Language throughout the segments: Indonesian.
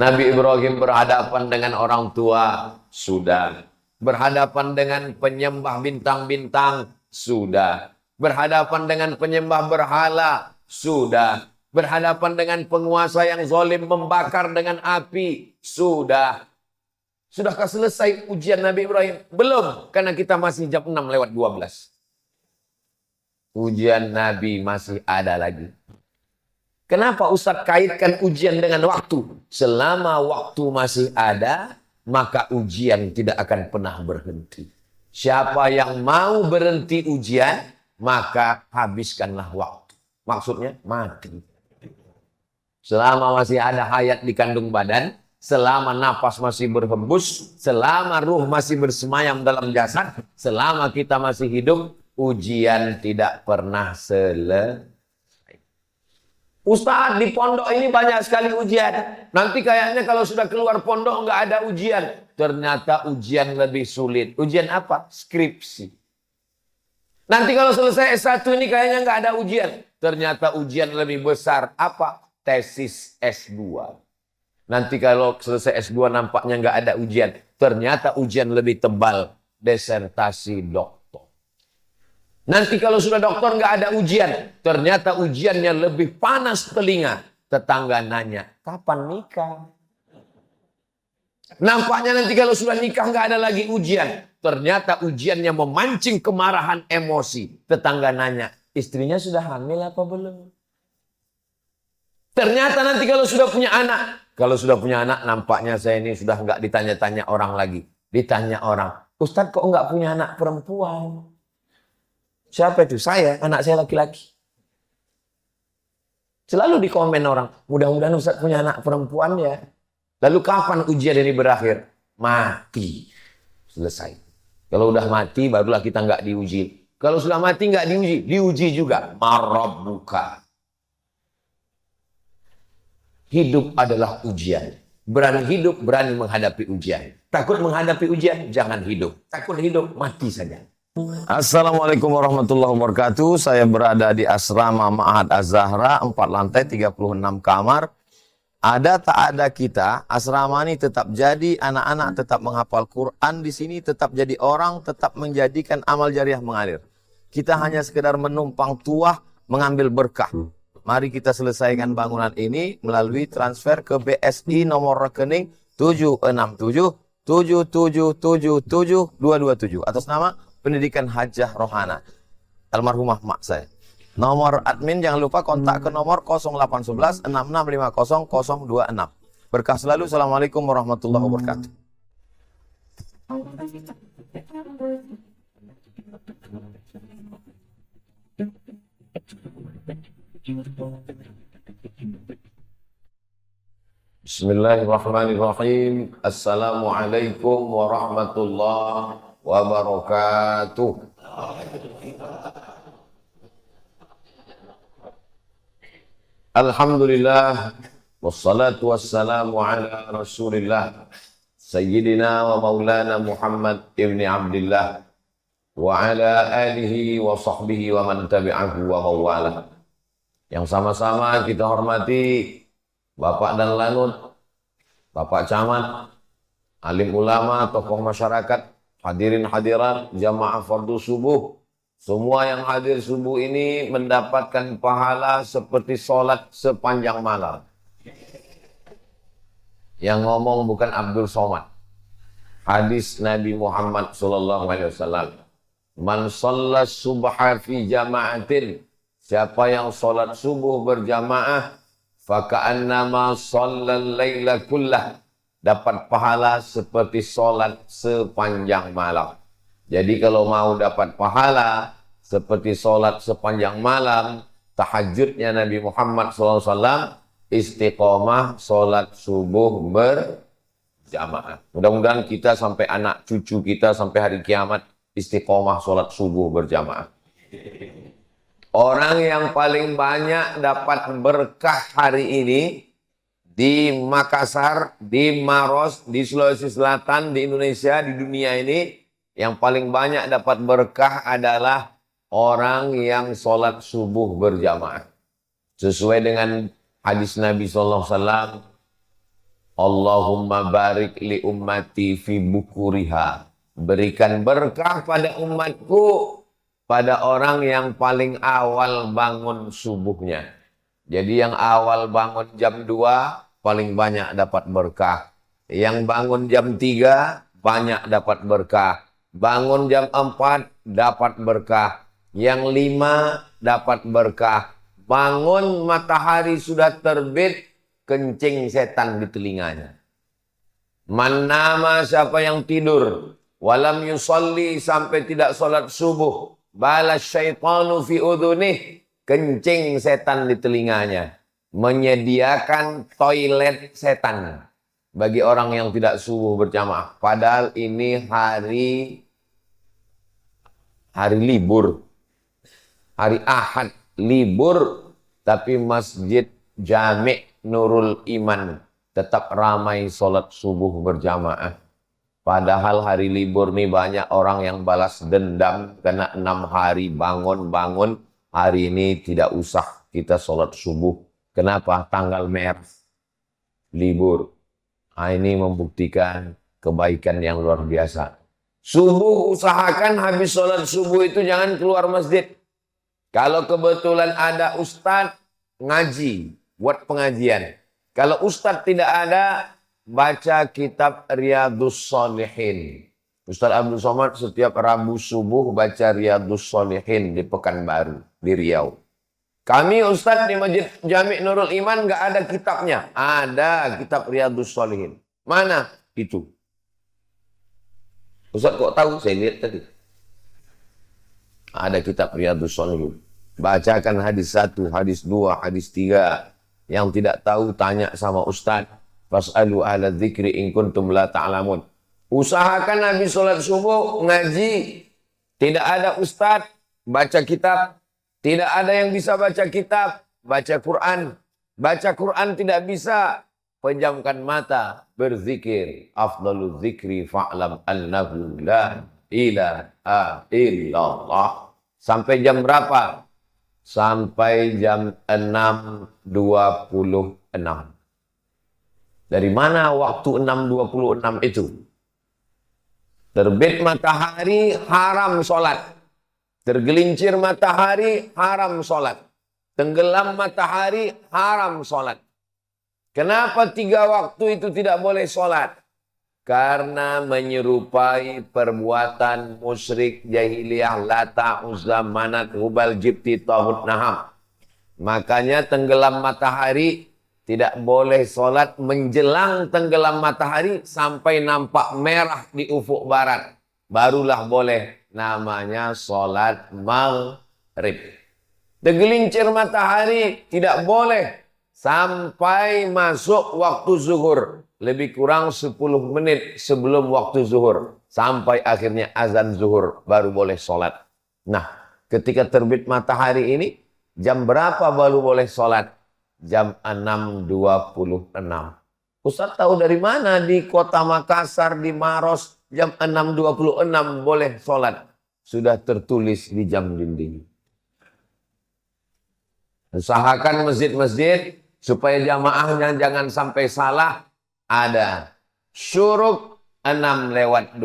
Nabi Ibrahim berhadapan dengan orang tua, sudah. Berhadapan dengan penyembah bintang-bintang, sudah. Berhadapan dengan penyembah berhala, sudah. Berhadapan dengan penguasa yang zalim membakar dengan api, sudah. Sudahkah selesai ujian Nabi Ibrahim? Belum, karena kita masih jam 6:12. Ujian Nabi masih ada lagi. Kenapa Ustaz kaitkan ujian dengan waktu? Selama waktu masih ada, maka ujian tidak akan pernah berhenti. Siapa yang mau berhenti ujian, maka habiskanlah waktu. Maksudnya mati. Selama masih ada hayat di kandung badan, selama napas masih berhembus, selama ruh masih bersemayam dalam jasad, selama kita masih hidup, ujian tidak pernah selesai. Ustaz, di pondok ini banyak sekali ujian. Nanti kayaknya kalau sudah keluar pondok nggak ada ujian. Ternyata ujian lebih sulit. Ujian apa? Skripsi. Nanti kalau selesai S1 ini kayaknya nggak ada ujian. Ternyata ujian lebih besar. Apa? Tesis S2. Nanti kalau selesai S2 nampaknya nggak ada ujian. Ternyata ujian lebih tebal. Disertasi doktor. Nanti kalau sudah doktor nggak ada ujian. Ternyata ujiannya lebih panas telinga. Tetangga nanya, kapan nikah? Nampaknya nanti kalau sudah nikah nggak ada lagi ujian. Ternyata ujiannya memancing kemarahan emosi. Tetangga nanya, istrinya sudah hamil apa belum? Ternyata nanti kalau sudah punya anak. Kalau sudah punya anak, nampaknya saya ini sudah nggak ditanya-tanya orang lagi. Ditanya orang, Ustadz kok nggak punya anak perempuan? Siapa itu? Saya, anak saya laki-laki. Selalu di komen orang, mudah-mudahan Ustaz punya anak perempuan ya. Lalu kapan ujian ini berakhir? Mati. Selesai. Kalau udah mati, barulah kita nggak diuji. Kalau sudah mati nggak diuji, diuji juga. Marabbuka. Hidup adalah ujian. Berani hidup, berani menghadapi ujian. Takut menghadapi ujian, jangan hidup. Takut hidup, mati saja. Assalamualaikum warahmatullahi wabarakatuh. Saya berada di asrama Ma'had Az-Zahra, 4 lantai, 36 kamar. Ada tak ada kita, asrama ini tetap jadi, anak-anak tetap menghafal Quran di sini, tetap jadi orang, tetap menjadikan amal jariah mengalir. Kita hanya sekedar menumpang tuah, mengambil berkah. Mari kita selesaikan bangunan ini melalui transfer ke BSI nomor rekening 767 777 227 atas nama Pendidikan Hajah Rohana, almarhumah mak saya. Nomor admin jangan lupa kontak ke nomor 0811 6650 026. Berkah selalu. Assalamualaikum warahmatullahi wabarakatuh. Bismillahirrahmanirrahim. Assalamualaikum warahmatullahi wabarakatuh. Alhamdulillah wassalatu wassalamu ala Rasulillah Sayyidina wa Maulana Muhammad ibni Abdillah wa ala alihi wa sahbihi wa man tabi'ahu wa mawalah. Yang sama-sama kita hormati Bapak dan Lanut, Bapak Camat, alim ulama, tokoh masyarakat, hadirin hadirat, jamaah fardu subuh. Semua yang hadir subuh ini mendapatkan pahala seperti sholat sepanjang malam. Yang ngomong bukan Abdul Somad. Hadis Nabi Muhammad SAW. Man shalla subha fi jama'atin. Siapa yang sholat subuh berjamaah, faka'annama shallal laila kullah. Dapat pahala seperti sholat sepanjang malam. Jadi kalau mau dapat pahala seperti sholat sepanjang malam, tahajudnya Nabi Muhammad SAW, istiqomah sholat subuh berjamaah. Mudah-mudahan kita sampai anak cucu kita sampai hari kiamat istiqomah sholat subuh berjamaah. Orang yang paling banyak dapat berkah hari ini di Makassar, di Maros, di Sulawesi Selatan, di Indonesia, di dunia ini, yang paling banyak dapat berkah adalah orang yang sholat subuh berjamaah. Sesuai dengan hadis Nabi SAW, Allahumma barik li ummati fi bukuriha. Berikan berkah pada umatku pada orang yang paling awal bangun subuhnya. Jadi yang awal bangun jam 2 paling banyak dapat berkah. Yang bangun jam 3 banyak dapat berkah. Bangun jam 4 dapat berkah. Yang 5 dapat berkah. Bangun matahari sudah terbit, kencing setan di telinganya. Man nama, siapa yang tidur, walam yusalli, sampai tidak sholat subuh, balas syaitanu fi udhunih, kencing setan di telinganya. Menyediakan toilet setan bagi orang yang tidak subuh berjamaah. Padahal ini hari libur, hari Ahad libur, tapi masjid Jami' Nurul Iman tetap ramai sholat subuh berjamaah. Padahal hari libur nih banyak orang yang balas dendam karena 6 hari bangun-bangun, hari ini tidak usah kita sholat subuh. Kenapa? Tanggal merah, libur. Nah, ini membuktikan kebaikan yang luar biasa. Subuh usahakan habis sholat subuh itu jangan keluar masjid. Kalau kebetulan ada ustadz ngaji, buat pengajian. Kalau ustadz tidak ada, baca kitab Riyadhus Shalihin. Ustadz Abdul Somad setiap Rabu subuh baca Riyadhus Shalihin di Pekanbaru, di Riau. Kami ustadz di Masjid Jami' Nurul Iman nggak ada kitabnya. Ada kitab Riyadhus Shalihin. Mana? Itu. Ustadz kok tahu? Saya lihat tadi. Ada kitab Riyadhus Shalihin. Bacakan hadis 1, hadis 2, hadis 3. Yang tidak tahu tanya sama ustaz. Fas'alu ahla dzikri in kuntum la ta'lamun. Usahakan habis sholat subuh ngaji. Tidak ada ustaz baca kitab. Tidak ada yang bisa baca kitab, baca Quran. Baca Quran tidak bisa, pejamkan mata, berzikir. Afdalul zikri fa'lam annahu la ilaha illallah. Sampai jam berapa? Sampai jam 6.26. Dari mana waktu 6.26 itu? Terbit matahari haram sholat. Tergelincir matahari haram sholat. Tenggelam matahari haram sholat. Kenapa 3 waktu itu tidak boleh sholat? Karena menyerupai perbuatan musyrik jahiliyah Lata, Uzza, Manat, Hubal, Jibti, Tauhud, Naham. Makanya tenggelam matahari tidak boleh sholat menjelang tenggelam matahari sampai nampak merah di ufuk barat. Barulah boleh, namanya sholat maghrib. Tergelincir matahari tidak boleh sampai masuk waktu zuhur. Lebih kurang 10 menit sebelum waktu zuhur. Sampai akhirnya azan zuhur baru boleh sholat. Nah, ketika terbit matahari ini, jam berapa baru boleh sholat? Jam 6.26. Ustaz tahu dari mana di kota Makassar, di Maros, jam 6.26 boleh sholat? Sudah tertulis di jam dinding. Usahakan masjid-masjid supaya jamaahnya jangan sampai salah. Ada syuruk 6:02,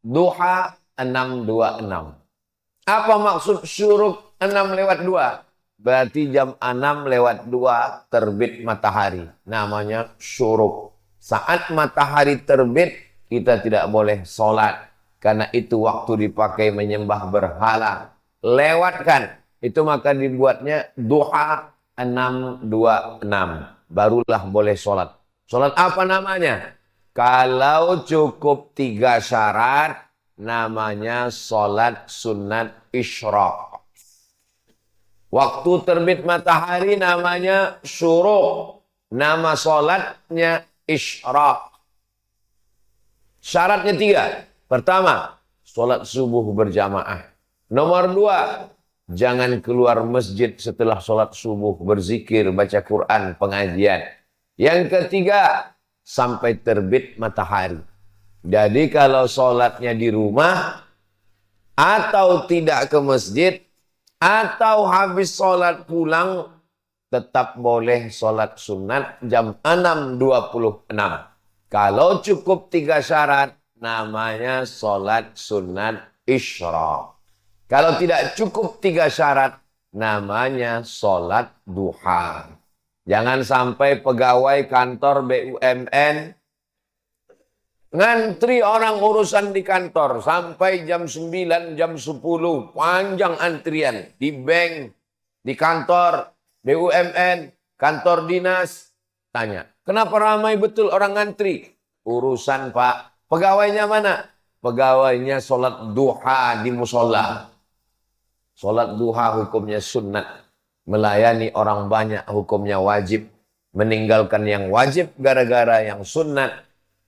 duha 6:26. Apa maksud syuruk 6:02? Berarti jam 6:02 terbit matahari. Namanya syuruk. Saat matahari terbit, kita tidak boleh sholat. Karena itu waktu dipakai menyembah berhala. Lewatkan. Itu maka dibuatnya duha 6:26. Barulah boleh sholat. Sholat apa namanya? Kalau cukup 3 syarat, namanya sholat sunat isyraq. Waktu terbit matahari namanya syuruk. Nama sholatnya isyraq. Syaratnya 3. Pertama, sholat subuh berjamaah. Nomor 2, jangan keluar masjid setelah sholat subuh, berzikir, baca Quran, pengajian. Yang ketiga, sampai terbit matahari. Jadi kalau sholatnya di rumah, atau tidak ke masjid, atau habis sholat pulang, tetap boleh sholat sunat jam 6.26. Kalau cukup 3 syarat, namanya sholat sunat isyraq. Kalau tidak cukup 3 syarat, namanya sholat duha. Jangan sampai pegawai kantor BUMN ngantri orang urusan di kantor sampai jam 9, jam 10, panjang antrian di bank, di kantor BUMN, kantor dinas. Tanya, kenapa ramai betul orang ngantri? Urusan Pak. Pegawainya mana? Pegawainya sholat duha di musola. Sholat duha hukumnya sunnat. Melayani orang banyak hukumnya wajib. Meninggalkan yang wajib gara-gara yang sunnat,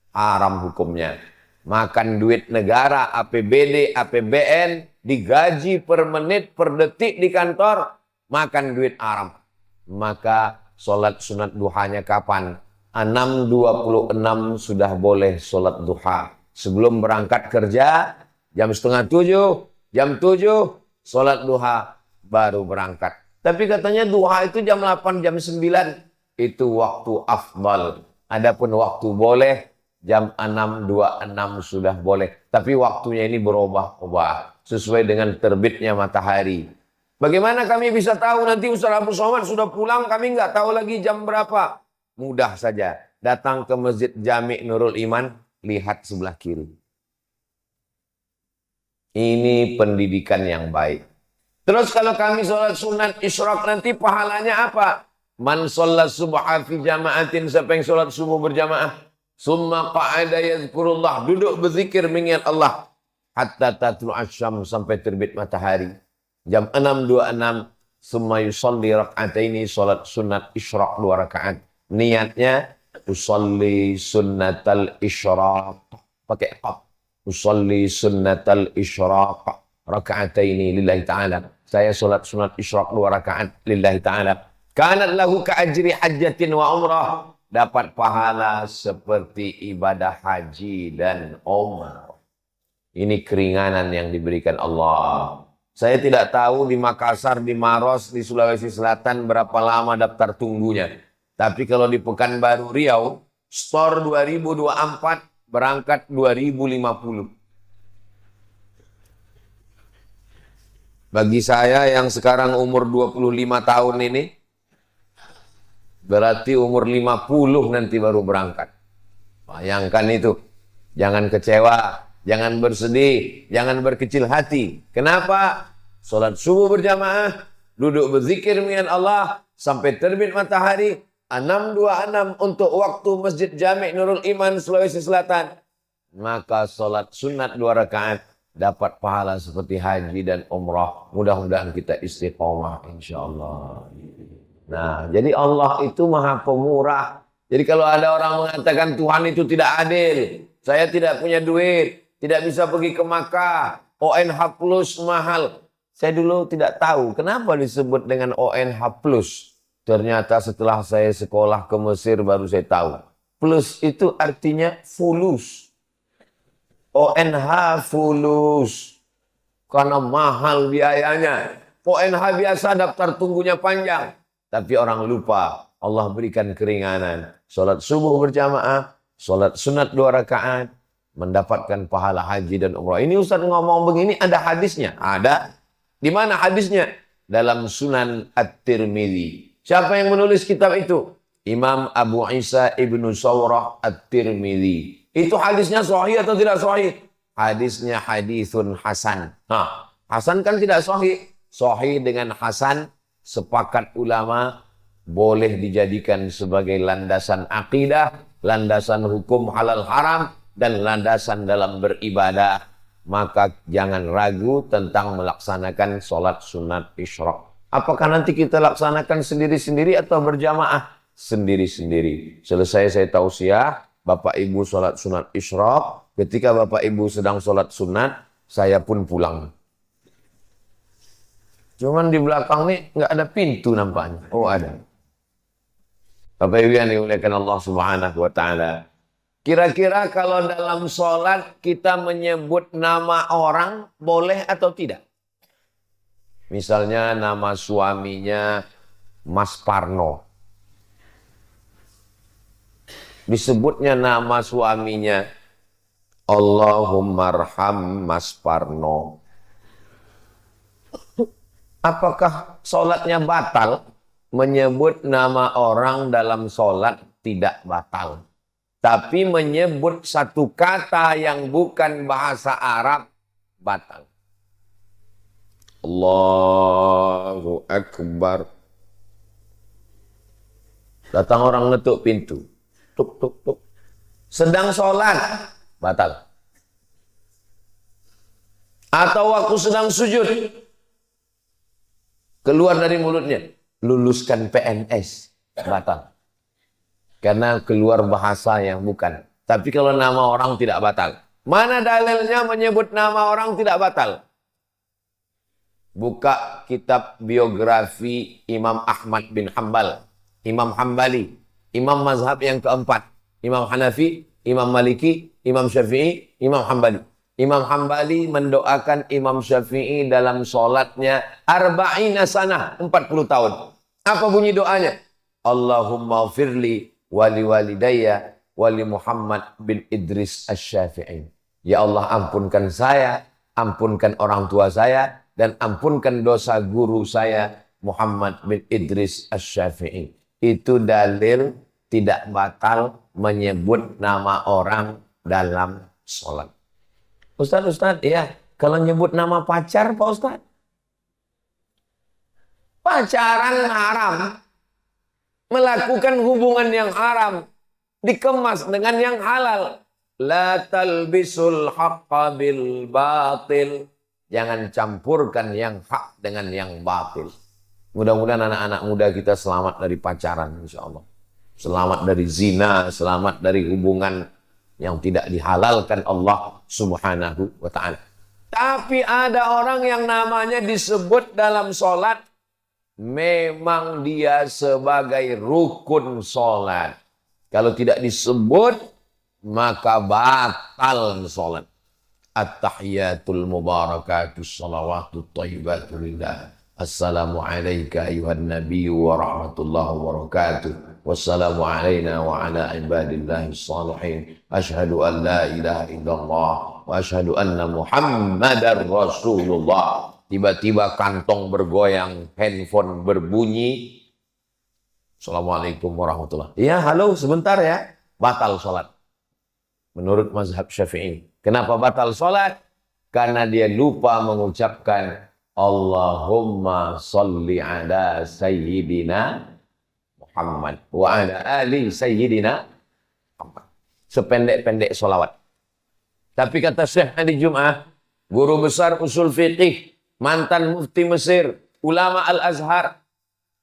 haram hukumnya. Makan duit negara, APBD, APBN, digaji per menit, per detik di kantor, makan duit haram. Maka sholat sunat duhanya kapan? 6.26 sudah boleh sholat duha. Sebelum berangkat kerja, jam 6:30, jam 7, sholat duha, baru berangkat. Tapi katanya duha itu jam 8, jam 9. Itu waktu afdal. Adapun waktu boleh, jam 6.26 sudah boleh. Tapi waktunya ini berubah-ubah. Sesuai dengan terbitnya matahari. Bagaimana kami bisa tahu nanti Ustaz Abdul Somad sudah pulang, kami nggak tahu lagi jam berapa? Mudah saja. Datang ke Masjid Jami' Nurul Iman, lihat sebelah kiri. Ini pendidikan yang baik. Terus kalau kami sholat sunat isyraq nanti pahalanya apa? Man sholat subha fi jama'atin, siapa yang sholat subuh berjamaah. Summa qa'ada yazkurullah, duduk berzikir mengingat Allah. Hatta tatlu'ash syams, sampai terbit matahari. Jam 6.26, summa yusalli rak'ataini, sholat sunat isyraq 2 rakaat. Niatnya, usalli sunnatal isyraq. Pakai qaf. Usalli sunnatal isyraq rak'ataini lillahi ta'ala. Saya sholat sunat isyraq 2 rakaat lillahi ta'ala. Kanat lahu ka'ajri hajjatin wa umrah. Dapat pahala seperti ibadah haji dan umrah. Ini keringanan yang diberikan Allah. Saya tidak tahu di Makassar, di Maros, di Sulawesi Selatan berapa lama daftar tunggunya. Tapi kalau di Pekanbaru Riau, store 2024, berangkat 2050. Bagi saya yang sekarang umur 25 tahun ini, berarti umur 50 nanti baru berangkat. Bayangkan itu. Jangan kecewa. Jangan bersedih, jangan berkecil hati. Kenapa? Sholat subuh berjamaah, duduk berzikir mengingat Allah, sampai terbit matahari, 6.26 untuk waktu Masjid Jami' Nurul Iman, Sulawesi Selatan. Maka sholat sunat 2 rakaat, dapat pahala seperti haji dan umrah. Mudah-mudahan kita istiqomah, insyaAllah. Nah, jadi Allah itu maha pemurah. Jadi kalau ada orang mengatakan Tuhan itu tidak adil, saya tidak punya duit, tidak bisa pergi ke Makkah, ONH Plus mahal. Saya dulu tidak tahu kenapa disebut dengan ONH Plus. Ternyata setelah saya sekolah ke Mesir baru saya tahu. Plus itu artinya fulus. ONH fulus. Karena mahal biayanya. ONH biasa daftar tunggunya panjang. Tapi orang lupa Allah berikan keringanan. Sholat subuh berjamaah, sholat sunat 2 rakaat. Mendapatkan pahala haji dan umrah. Ini Ustaz ngomong begini ada hadisnya? Ada. Di mana hadisnya? Dalam Sunan At-Tirmidzi. Siapa yang menulis kitab itu? Imam Abu Isa Ibnu Sawrah At-Tirmidzi. Itu hadisnya sahih atau tidak sahih? Hadisnya hadisun hasan. Nah, hasan kan tidak sahih. Sahih dengan hasan, sepakat ulama boleh dijadikan sebagai landasan akidah, landasan hukum halal haram, dan landasan dalam beribadah. Maka jangan ragu tentang melaksanakan sholat sunat isyraq. Apakah nanti kita laksanakan sendiri-sendiri atau berjamaah? Sendiri-sendiri. Selesai saya tausiah, Bapak Ibu sholat sunat isyraq. Ketika Bapak Ibu sedang sholat sunat, saya pun pulang. Cuman di belakang nih nggak ada pintu nampaknya. Oh ada. Bapak Ibu yang dimuliakan Allah Subhanahu wa Ta'ala. Kira-kira kalau dalam sholat kita menyebut nama orang boleh atau tidak? Misalnya nama suaminya Mas Parno. Disebutnya nama suaminya, Allahumarham Mas Parno. Apakah sholatnya batal? Menyebut nama orang dalam sholat tidak batal. Tapi menyebut satu kata yang bukan bahasa Arab, batal. Allahu Akbar. Datang orang ngetuk pintu. Tuk, tuk, tuk. Sedang sholat, batal. Atau waktu sedang sujud, keluar dari mulutnya, luluskan PNS, batal. Karena keluar bahasa yang bukan. Tapi kalau nama orang tidak batal. Mana dalilnya menyebut nama orang tidak batal? Buka kitab biografi Imam Ahmad bin Hanbal. Imam Hambali. Imam mazhab yang keempat. Imam Hanafi, Imam Maliki, Imam Syafi'i, Imam Hambali. Imam Hambali mendoakan Imam Syafi'i dalam sholatnya arba'ina sanah, 40 tahun. Apa bunyi doanya? Allahumma firli wali walidayya wali Muhammad bin Idris Asy-Syafi'i. Ya Allah, ampunkan saya, ampunkan orang tua saya, dan ampunkan dosa guru saya Muhammad bin Idris Asy-Syafi'i. Itu dalil tidak batal menyebut nama orang dalam sholat. Ustaz, ya, kalau nyebut nama pacar, Pak Ustaz, pacaran haram. Melakukan hubungan yang haram dikemas dengan yang halal. La talbisul haqqa bil batil. Jangan campurkan yang hak dengan yang batil. Mudah-mudahan anak-anak muda kita selamat dari pacaran, insyaallah. Selamat dari zina, selamat dari hubungan yang tidak dihalalkan Allah Subhanahu wa ta'ala. Tapi ada orang yang namanya disebut dalam sholat, memang dia sebagai rukun sholat. Kalau tidak disebut, maka batal sholat. At-tahiyatul mubarakatus salawatut thayyibatu lillah. Assalamu alayka ayuhan nabiyyu wa rahmatullahi wa barakatuh. Wassalamu alayna wa ala ibadillahi salihin. Ashhadu an la ilaha illallah wa ashhadu anna Muhammadar Rasulullah. Tiba-tiba kantong bergoyang, handphone berbunyi. Assalamualaikum warahmatullahi. Ya, halo, sebentar ya. Batal sholat. Menurut mazhab Syafi'i. Kenapa batal sholat? Karena dia lupa mengucapkan Allahumma salli ala sayyidina Muhammad wa ala ali sayyidina Muhammad. Sependek-pendek sholawat. Tapi kata Syekh Hadi Jum'ah, guru besar usul fiqih, mantan mufti Mesir, ulama Al-Azhar,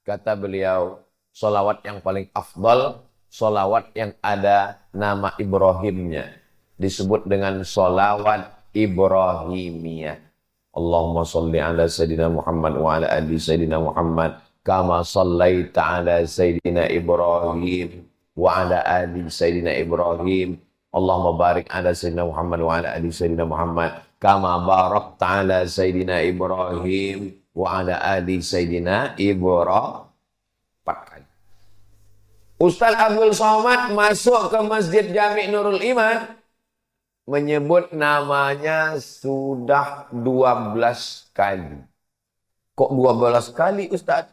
kata beliau, sholawat yang paling afdal, sholawat yang ada nama Ibrahimnya. Disebut dengan sholawat Ibrahimiyah. Allahumma salli ala Sayyidina Muhammad wa ala ali Sayyidina Muhammad kama sallaita ala Sayyidina Ibrahim wa ala ali Sayyidina Ibrahim. Allahumma barik ala Sayyidina Muhammad wa ala ali Sayyidina Muhammad kama barakta ala Sayyidina Ibrahim wa ala ali Sayyidina Ibrahim. 4 kali. Ustaz Abdul Somad masuk ke Masjid Jami' Nurul Iman, menyebut namanya sudah 12 kali. Kok 12 kali Ustaz?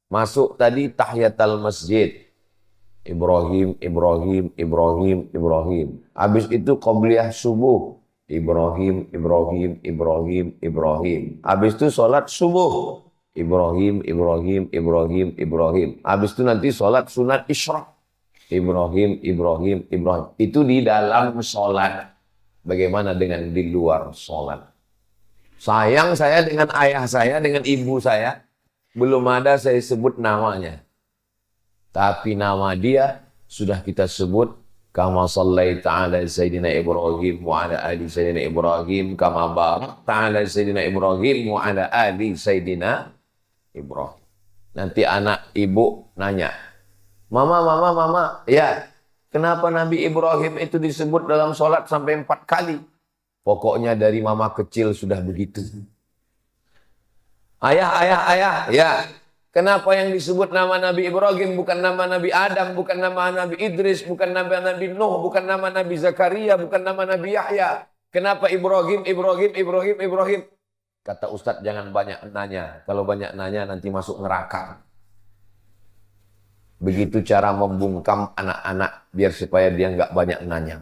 Masuk tadi tahiyatul masjid. Ibrahim, Ibrahim, Ibrahim, Ibrahim. Habis itu qabliyah subuh. Ibrahim, Ibrahim, Ibrahim, Ibrahim. Habis itu sholat subuh. Ibrahim, Ibrahim, Ibrahim, Ibrahim. Habis itu nanti sholat sunat isyraq. Ibrahim, Ibrahim, Ibrahim. Itu di dalam sholat. Bagaimana dengan di luar sholat? Sayang saya dengan ayah saya, dengan ibu saya, belum ada saya sebut namanya. Tapi nama dia sudah kita sebut. Kama sallaita ala Sayyidina Ibrahim wa ala ali Sayyidina Ibrahim. Kama barakta ala Sayyidina Ibrahim wa ala ali Sayyidina Ibrahim. Nanti anak ibu nanya, Mama, ya, kenapa Nabi Ibrahim itu disebut dalam sholat sampai 4 kali? Pokoknya dari mama kecil sudah begitu. Ayah, ya, Kenapa yang disebut nama Nabi Ibrahim bukan nama Nabi Adam, bukan nama Nabi Idris, bukan nama Nabi Nuh, bukan nama Nabi Zakaria, bukan nama Nabi Yahya? Kenapa Ibrahim, Ibrahim, Ibrahim, Ibrahim? Kata Ustadz, jangan banyak nanya. Kalau banyak nanya nanti masuk neraka. Begitu cara membungkam anak-anak biar supaya dia nggak banyak nanya.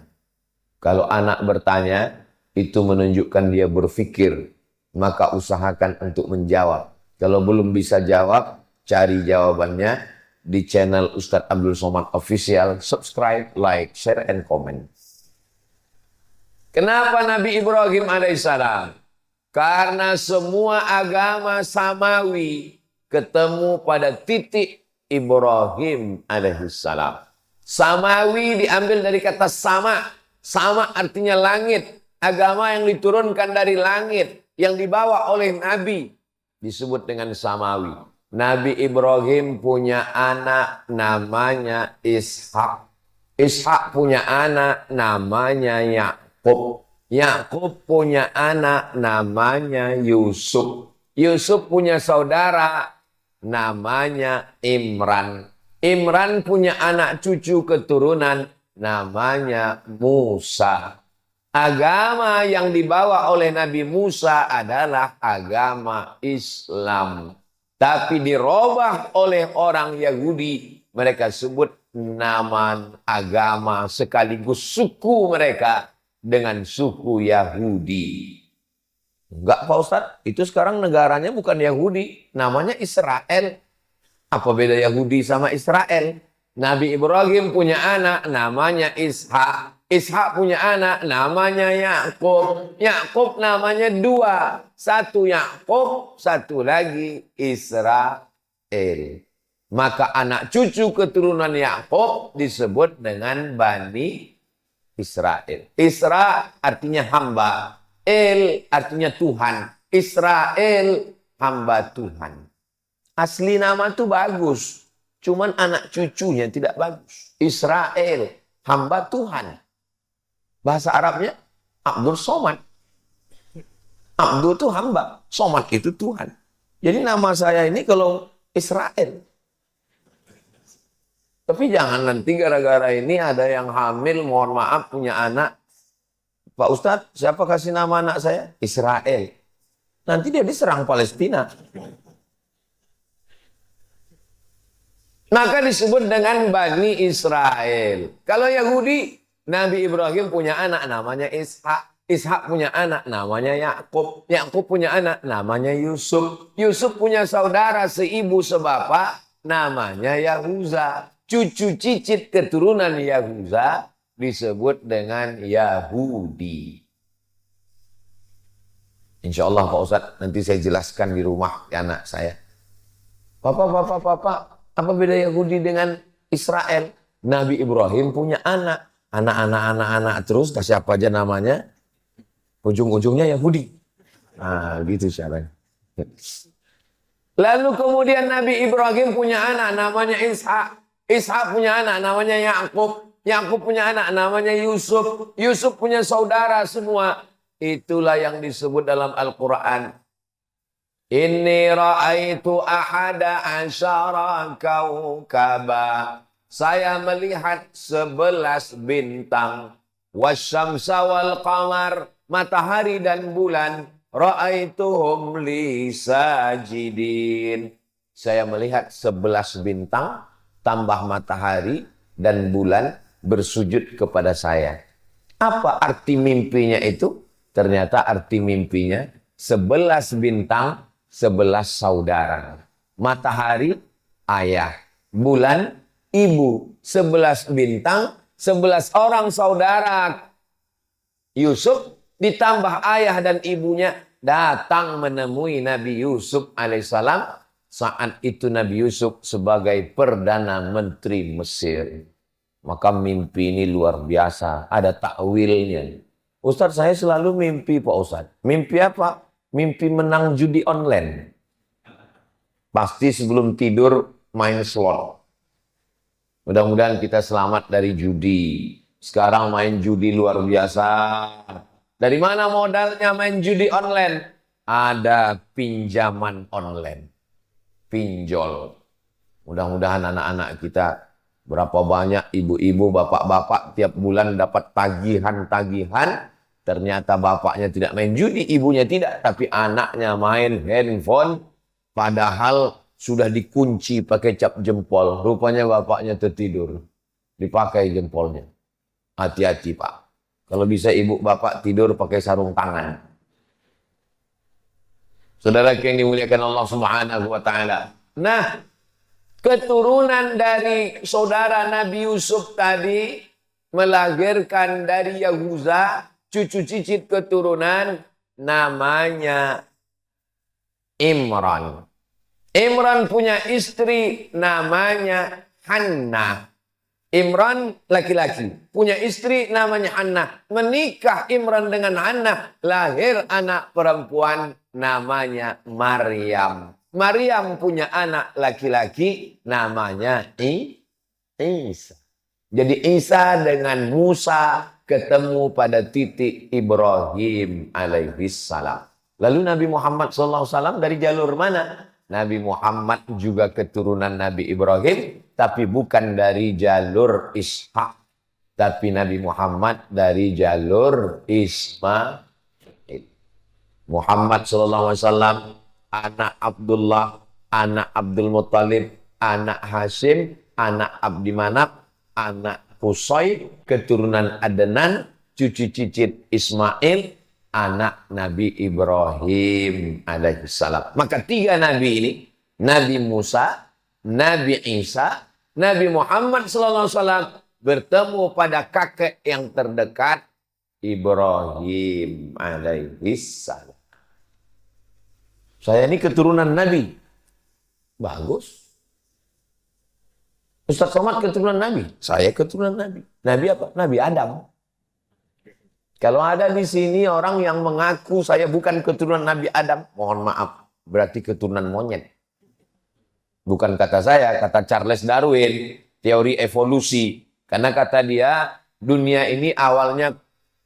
Kalau anak bertanya, itu menunjukkan dia berpikir, maka usahakan untuk menjawab. Kalau belum bisa jawab, cari jawabannya di channel Ustadz Abdul Somad Official. Subscribe, like, share, and comment. Kenapa Nabi Ibrahim alaihissalam? Karena semua agama samawi ketemu pada titik Ibrahim alaihissalam. Samawi diambil dari kata sama. Sama artinya langit. Agama yang diturunkan dari langit, yang dibawa oleh Nabi, disebut dengan samawi. Nabi Ibrahim punya anak namanya Ishak. Ishak punya anak namanya Yakub. Yakub punya anak namanya Yusuf. Yusuf punya saudara namanya Imran. Imran punya anak cucu keturunan namanya Musa. Agama yang dibawa oleh Nabi Musa adalah agama Islam. Tapi dirubah oleh orang Yahudi. Mereka sebut nama agama sekaligus suku mereka dengan suku Yahudi. Enggak Pak Ustadz, itu sekarang negaranya bukan Yahudi. Namanya Israel. Apa beda Yahudi sama Israel? Nabi Ibrahim punya anak namanya Ishak. Ishak punya anak namanya Yakub. Yakub namanya dua. Satu Yakub, satu lagi Israel. Maka anak cucu keturunan Yakub disebut dengan Bani Israel. Isra artinya hamba. El artinya Tuhan. Israel hamba Tuhan. Asli nama itu bagus. Cuman anak cucunya tidak bagus. Israel hamba Tuhan. Bahasa Arabnya Abdul Somad. Abdul itu hamba, Somad itu Tuhan. Jadi nama saya ini kalau Israel. Tapi jangan nanti gara-gara ini ada yang hamil, mohon maaf punya anak. Pak Ustadz, siapa kasih nama anak saya? Israel. Nanti dia diserang Palestina. Maka disebut dengan Bani Israel. Kalau Yahudi, Nabi Ibrahim punya anak namanya Ishak. Ishak punya anak namanya Yakub. Yakub punya anak namanya Yusuf. Yusuf punya saudara seibu sebapak namanya Yahuza. Cucu cicit keturunan Yahuza disebut dengan Yahudi. Insya Allah Pak Ustadz, nanti saya jelaskan di rumah anak saya. Papa, apa beda Yahudi dengan Israel? Nabi Ibrahim punya anak. Anak-anak terus, siapa aja namanya, ujung-ujungnya Yahudi. Nah, gitu caranya. Lalu kemudian Nabi Ibrahim punya anak namanya Ishak. Ishak punya anak namanya Yakub. Yakub punya anak namanya Yusuf. Yusuf punya saudara semua. Itulah yang disebut dalam Al-Quran. Inni ra'aitu ahada asyara kaukaba. Saya melihat 11 bintang. Wasyamsa wal qamar, matahari dan bulan. Ra'aituhum li sajidin. Saya melihat 11 bintang tambah matahari dan bulan bersujud kepada saya. Apa arti mimpinya itu? Ternyata arti mimpinya 11 bintang, 11 saudara. Matahari ayah, bulan ibu, 11 bintang, 11 orang saudara. Yusuf ditambah ayah dan ibunya datang menemui Nabi Yusuf alaihissalam. Saat itu Nabi Yusuf sebagai Perdana Menteri Mesir. Maka mimpi ini luar biasa, ada takwilnya. Ustadz, saya selalu mimpi Pak Ustadz. Mimpi apa? Mimpi menang judi online. Pasti sebelum tidur main slot. Mudah-mudahan kita selamat dari judi. Sekarang main judi luar biasa. Dari mana modalnya main judi online? Ada pinjaman online. pinjol. Mudah-mudahan anak-anak kita, berapa banyak ibu-ibu, bapak-bapak tiap bulan dapat tagihan-tagihan, ternyata bapaknya tidak main judi, ibunya tidak, tapi anaknya main handphone, padahal sudah dikunci pakai cap jempol. Rupanya bapaknya tertidur, dipakai jempolnya. Hati-hati Pak. Kalau bisa ibu bapak tidur pakai sarung tangan. Saudara yang dimuliakan Allah Subhanahu wa taala. Nah, keturunan dari saudara Nabi Yusuf tadi melahirkan dari Yahuza cucu cicit keturunan namanya Imran. Imran punya istri namanya Hannah. Imran laki-laki, punya istri namanya Hannah. Menikah Imran dengan Hannah, lahir anak perempuan namanya Maryam. Maryam punya anak laki-laki namanya Isa. Jadi Isa dengan Musa ketemu pada titik Ibrahim alaihissalam. Lalu Nabi Muhammad SAW dari jalur mana? Nabi Muhammad juga keturunan Nabi Ibrahim, tapi bukan dari jalur Ishak. Tapi Nabi Muhammad dari jalur Ismail. Muhammad SAW, anak Abdullah, anak Abdul Muttalib, anak Hashim, anak Abdi Manaf, anak Qusay, keturunan Adnan, cucu cicit Ismail, anak Nabi Ibrahim alaihissalam. Maka tiga nabi ini, Nabi Musa, Nabi Isa, Nabi Muhammad SAW bertemu pada kakek yang terdekat, Ibrahim alaihissalam. Saya ini keturunan Nabi. Bagus. Ustaz Somad keturunan Nabi. Saya keturunan Nabi. Nabi apa? Nabi Adam. Kalau ada di sini orang yang mengaku saya bukan keturunan Nabi Adam, mohon maaf, berarti keturunan monyet. Bukan kata saya, kata Charles Darwin, teori evolusi. Karena kata dia, dunia ini awalnya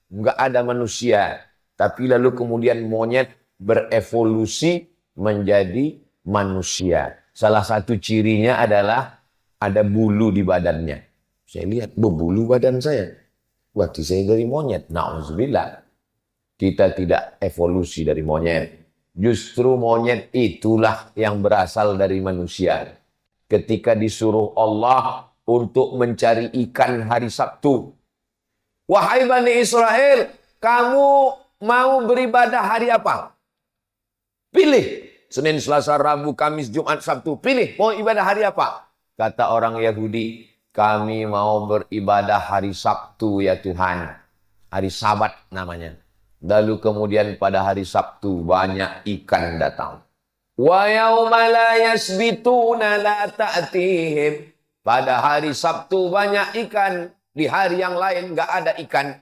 nggak ada manusia, tapi lalu kemudian monyet berevolusi menjadi manusia. Salah satu cirinya adalah ada bulu di badannya. Saya lihat, berbulu badan saya. Berarti saya dari monyet. Na'udzubillah. Kita tidak evolusi dari monyet. Justru monyet itulah yang berasal dari manusia. Ketika disuruh Allah untuk mencari ikan hari Sabtu. Wahai Bani Israel, kamu mau beribadah hari apa? Pilih. Senin, Selasa, Rabu, Kamis, Jumat, Sabtu. Pilih. Mau ibadah hari apa? Kata orang Yahudi, kami mau beribadah hari Sabtu ya Tuhan. Hari Sabat namanya. Lalu kemudian pada hari Sabtu banyak ikan datang. Wa yauma la yasbituna la ta'tihim. Pada hari Sabtu banyak ikan. Di hari yang lain nggak ada ikan.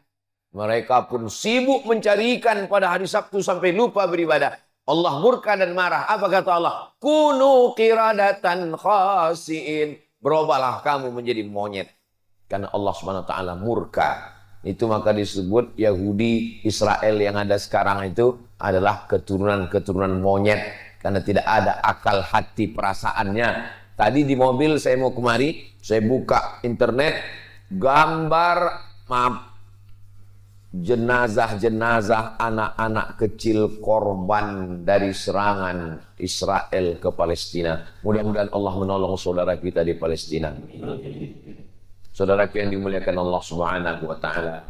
Mereka pun sibuk mencari ikan pada hari Sabtu sampai lupa beribadah. Allah murka dan marah. Apa kata Allah? Kunu qiradatan khasiin. Berubahlah kamu menjadi monyet. Karena Allah SWT murka. Itu maka disebut Yahudi Israel yang ada sekarang itu adalah keturunan-keturunan monyet. Karena tidak ada akal hati perasaannya. Tadi di mobil saya mau kemari, saya buka internet, gambar jenazah-jenazah anak-anak kecil korban dari serangan Israel ke Palestina. Mudah-mudahan Allah menolong saudara kita di Palestina. Saudara yang dimuliakan Allah Subhanahu wa taala.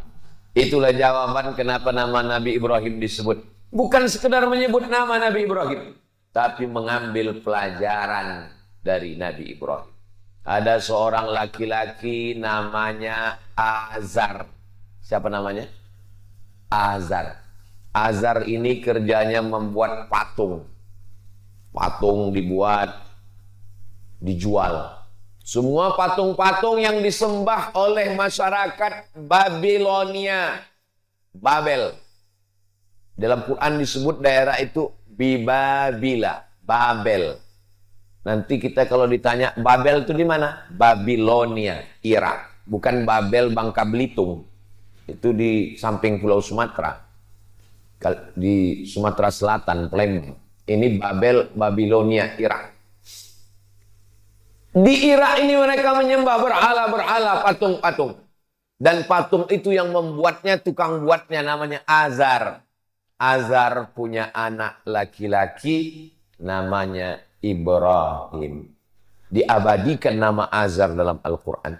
Itulah jawaban kenapa nama Nabi Ibrahim disebut. Bukan sekedar menyebut nama Nabi Ibrahim, tapi mengambil pelajaran dari Nabi Ibrahim. Ada seorang laki-laki namanya Azar. Siapa namanya? Azar. Azar ini kerjanya membuat patung. Patung dibuat, dijual. Semua patung-patung yang disembah oleh masyarakat Babilonia. Babel. Dalam Quran disebut daerah itu Bibabila. Babel. Nanti kita kalau ditanya Babel itu di mana? Babilonia, Irak. Bukan Babel Bangka Belitung. Itu di samping Pulau Sumatera. Di Sumatera Selatan, Palembang. Ini Babel, Babilonia, Irak. Di Irak ini mereka menyembah berhala-berhala, patung-patung. Dan patung itu yang membuatnya, tukang buatnya namanya Azar. Azar punya anak laki-laki namanya Ibrahim. Diabadikan nama Azar dalam Al-Quran.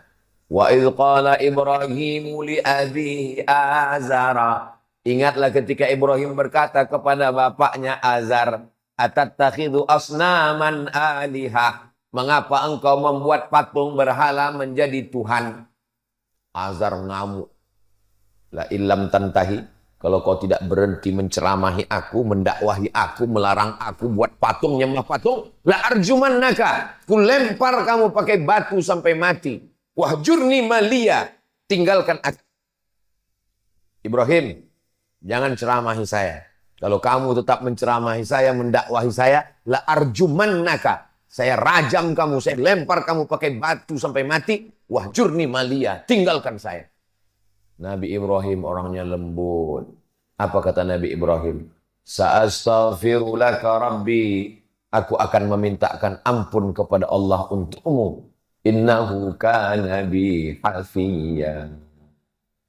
Wa idh qala Ibrahimu li abihi Azara. Ingatlah ketika Ibrahim berkata kepada bapaknya Azar, atattakhidhu asnaman alihah. Mengapa engkau membuat patung berhala menjadi Tuhan? Azar ngamuk. La illam tantahi. Kalau kau tidak berhenti menceramahi aku, mendakwahi aku, melarang aku buat patung, nyembah patung, la arjumannaka. Ku lempar kamu pakai batu sampai mati. Wahjurni malia. Tinggalkan aku. Ibrahim, jangan ceramahi saya. Kalau kamu tetap menceramahi saya, mendakwahi saya, la arjumannaka. Saya rajam kamu, saya lempar kamu pakai batu sampai mati. Wahjurni malia, tinggalkan saya. Nabi Ibrahim orangnya lembut. Apa kata Nabi Ibrahim? Sa'astaghfiru laka rabbi. Aku akan memintakan ampun kepada Allah untukmu. Innahu kana bi hafiyya.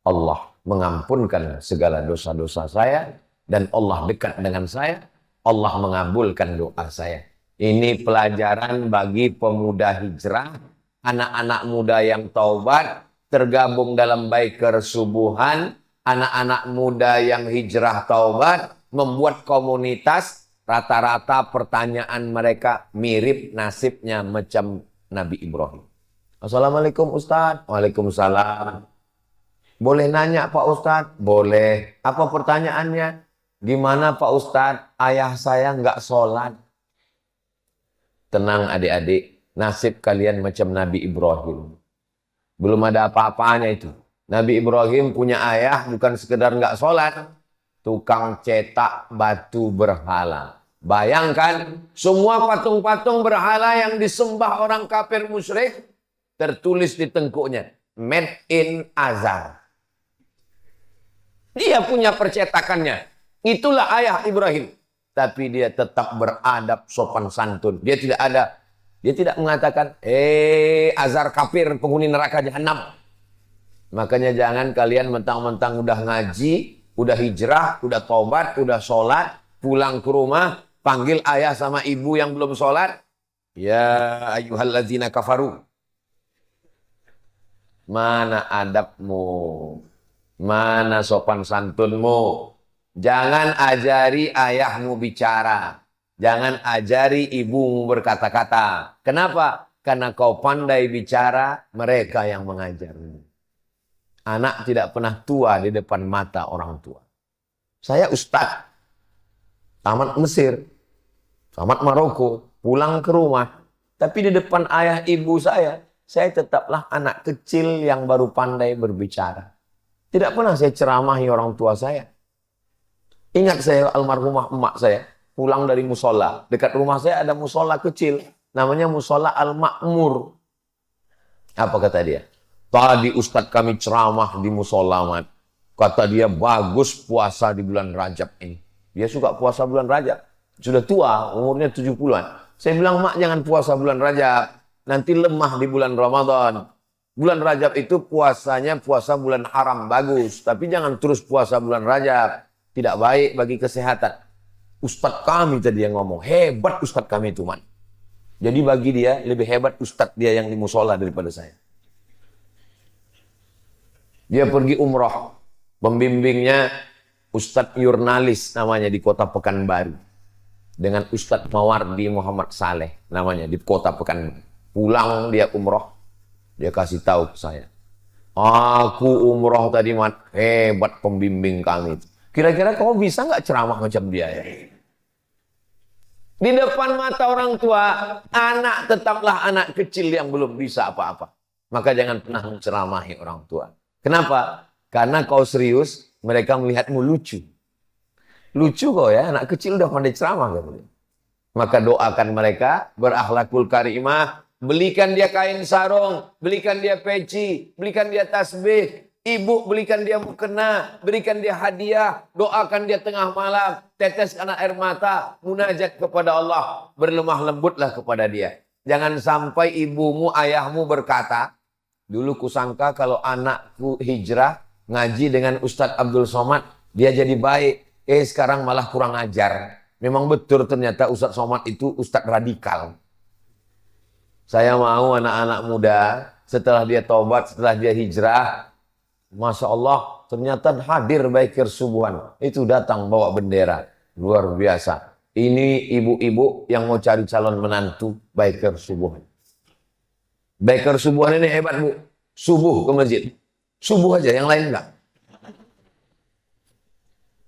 Allah mengampunkan segala dosa-dosa saya. Dan Allah dekat dengan saya. Allah mengabulkan doa saya. Ini pelajaran bagi pemuda hijrah, anak-anak muda yang taubat, tergabung dalam biker subuhan, anak-anak muda yang hijrah taubat, membuat komunitas, rata-rata pertanyaan mereka mirip nasibnya macam Nabi Ibrahim. Assalamualaikum Ustadz. Waalaikumsalam. Boleh nanya Pak Ustadz? Boleh. Apa pertanyaannya? Gimana Pak Ustadz? Ayah saya nggak sholat. Tenang adik-adik, nasib kalian macam Nabi Ibrahim. Belum ada apa-apanya itu. Nabi Ibrahim punya ayah bukan sekedar nggak sholat, tukang cetak batu berhala. Bayangkan semua patung-patung berhala yang disembah orang kafir musyrik tertulis di tengkuknya, made in Azar. Dia punya percetakannya. Itulah ayah Ibrahim. Tapi dia tetap beradab sopan santun. Dia tidak mengatakan, Azar kafir penghuni neraka jahanam. Makanya jangan kalian mentang-mentang udah ngaji, udah hijrah, udah taubat, udah sholat, pulang ke rumah, panggil ayah sama ibu yang belum sholat. Ya ayyuhalladzina kafaru. Mana adabmu? Mana sopan santunmu? Jangan ajari ayahmu bicara. Jangan ajari ibumu berkata-kata. Kenapa? Karena kau pandai bicara, mereka yang mengajarmu. Anak tidak pernah tua di depan mata orang tua. Saya ustaz, tamat Mesir, tamat Maroko, pulang ke rumah. Tapi di depan ayah ibu saya tetaplah anak kecil yang baru pandai berbicara. Tidak pernah saya ceramahi orang tua saya. Ingat saya almarhumah emak saya pulang dari musola. Dekat rumah saya ada musola kecil. Namanya musola Al-Ma'mur. Apa kata dia? Tadi ustadz kami ceramah di musola, Mat. Kata dia bagus puasa di bulan Rajab ini. Dia suka puasa bulan Rajab. Sudah tua, umurnya 70-an. Saya bilang, Mak jangan puasa bulan Rajab. Nanti lemah di bulan Ramadan. Bulan Rajab itu puasanya puasa bulan haram, bagus. Tapi jangan terus puasa bulan Rajab. Tidak baik bagi kesehatan. Ustadz kami tadi yang ngomong. Hebat ustadz kami itu, Man. Jadi bagi dia, lebih hebat ustadz dia yang di musola daripada saya. Dia pergi umroh. Pembimbingnya Ustadz Yurnalis namanya di kota Pekanbaru. Dengan Ustadz Mawardi Muhammad Saleh namanya di kota Pekanbaru. Pulang dia umroh. Dia kasih tahu ke saya. Aku umroh tadi, Man. Hebat pembimbing kami itu. Kira-kira kamu bisa nggak ceramah macam dia ya? Di depan mata orang tua, anak tetaplah anak kecil yang belum bisa apa-apa. Maka jangan pernah menceramahi orang tua. Kenapa? Karena kau serius, mereka melihatmu lucu. Lucu kau ya, anak kecil udah pandai ceramah. Maka doakan mereka berakhlakul karimah, belikan dia kain sarung, belikan dia peci, belikan dia tasbih. Ibu belikan dia mukena, berikan dia hadiah, doakan dia tengah malam, teteskan air mata, munajat kepada Allah, berlemah lembutlah kepada dia. Jangan sampai ibumu, ayahmu berkata, dulu kusangka kalau anakku hijrah, ngaji dengan Ustadz Abdul Somad, dia jadi baik. Sekarang malah kurang ajar. Memang betul ternyata Ustadz Somad itu Ustadz radikal. Saya mau anak-anak muda, setelah dia tobat, setelah dia hijrah, Masya Allah, ternyata hadir Baiker Subuhan. Itu datang bawa bendera. Luar biasa. Ini ibu-ibu yang mau cari calon menantu Baiker Subuhan. Baiker Subuhan ini hebat, Bu. Subuh ke masjid. Subuh aja, yang lain enggak.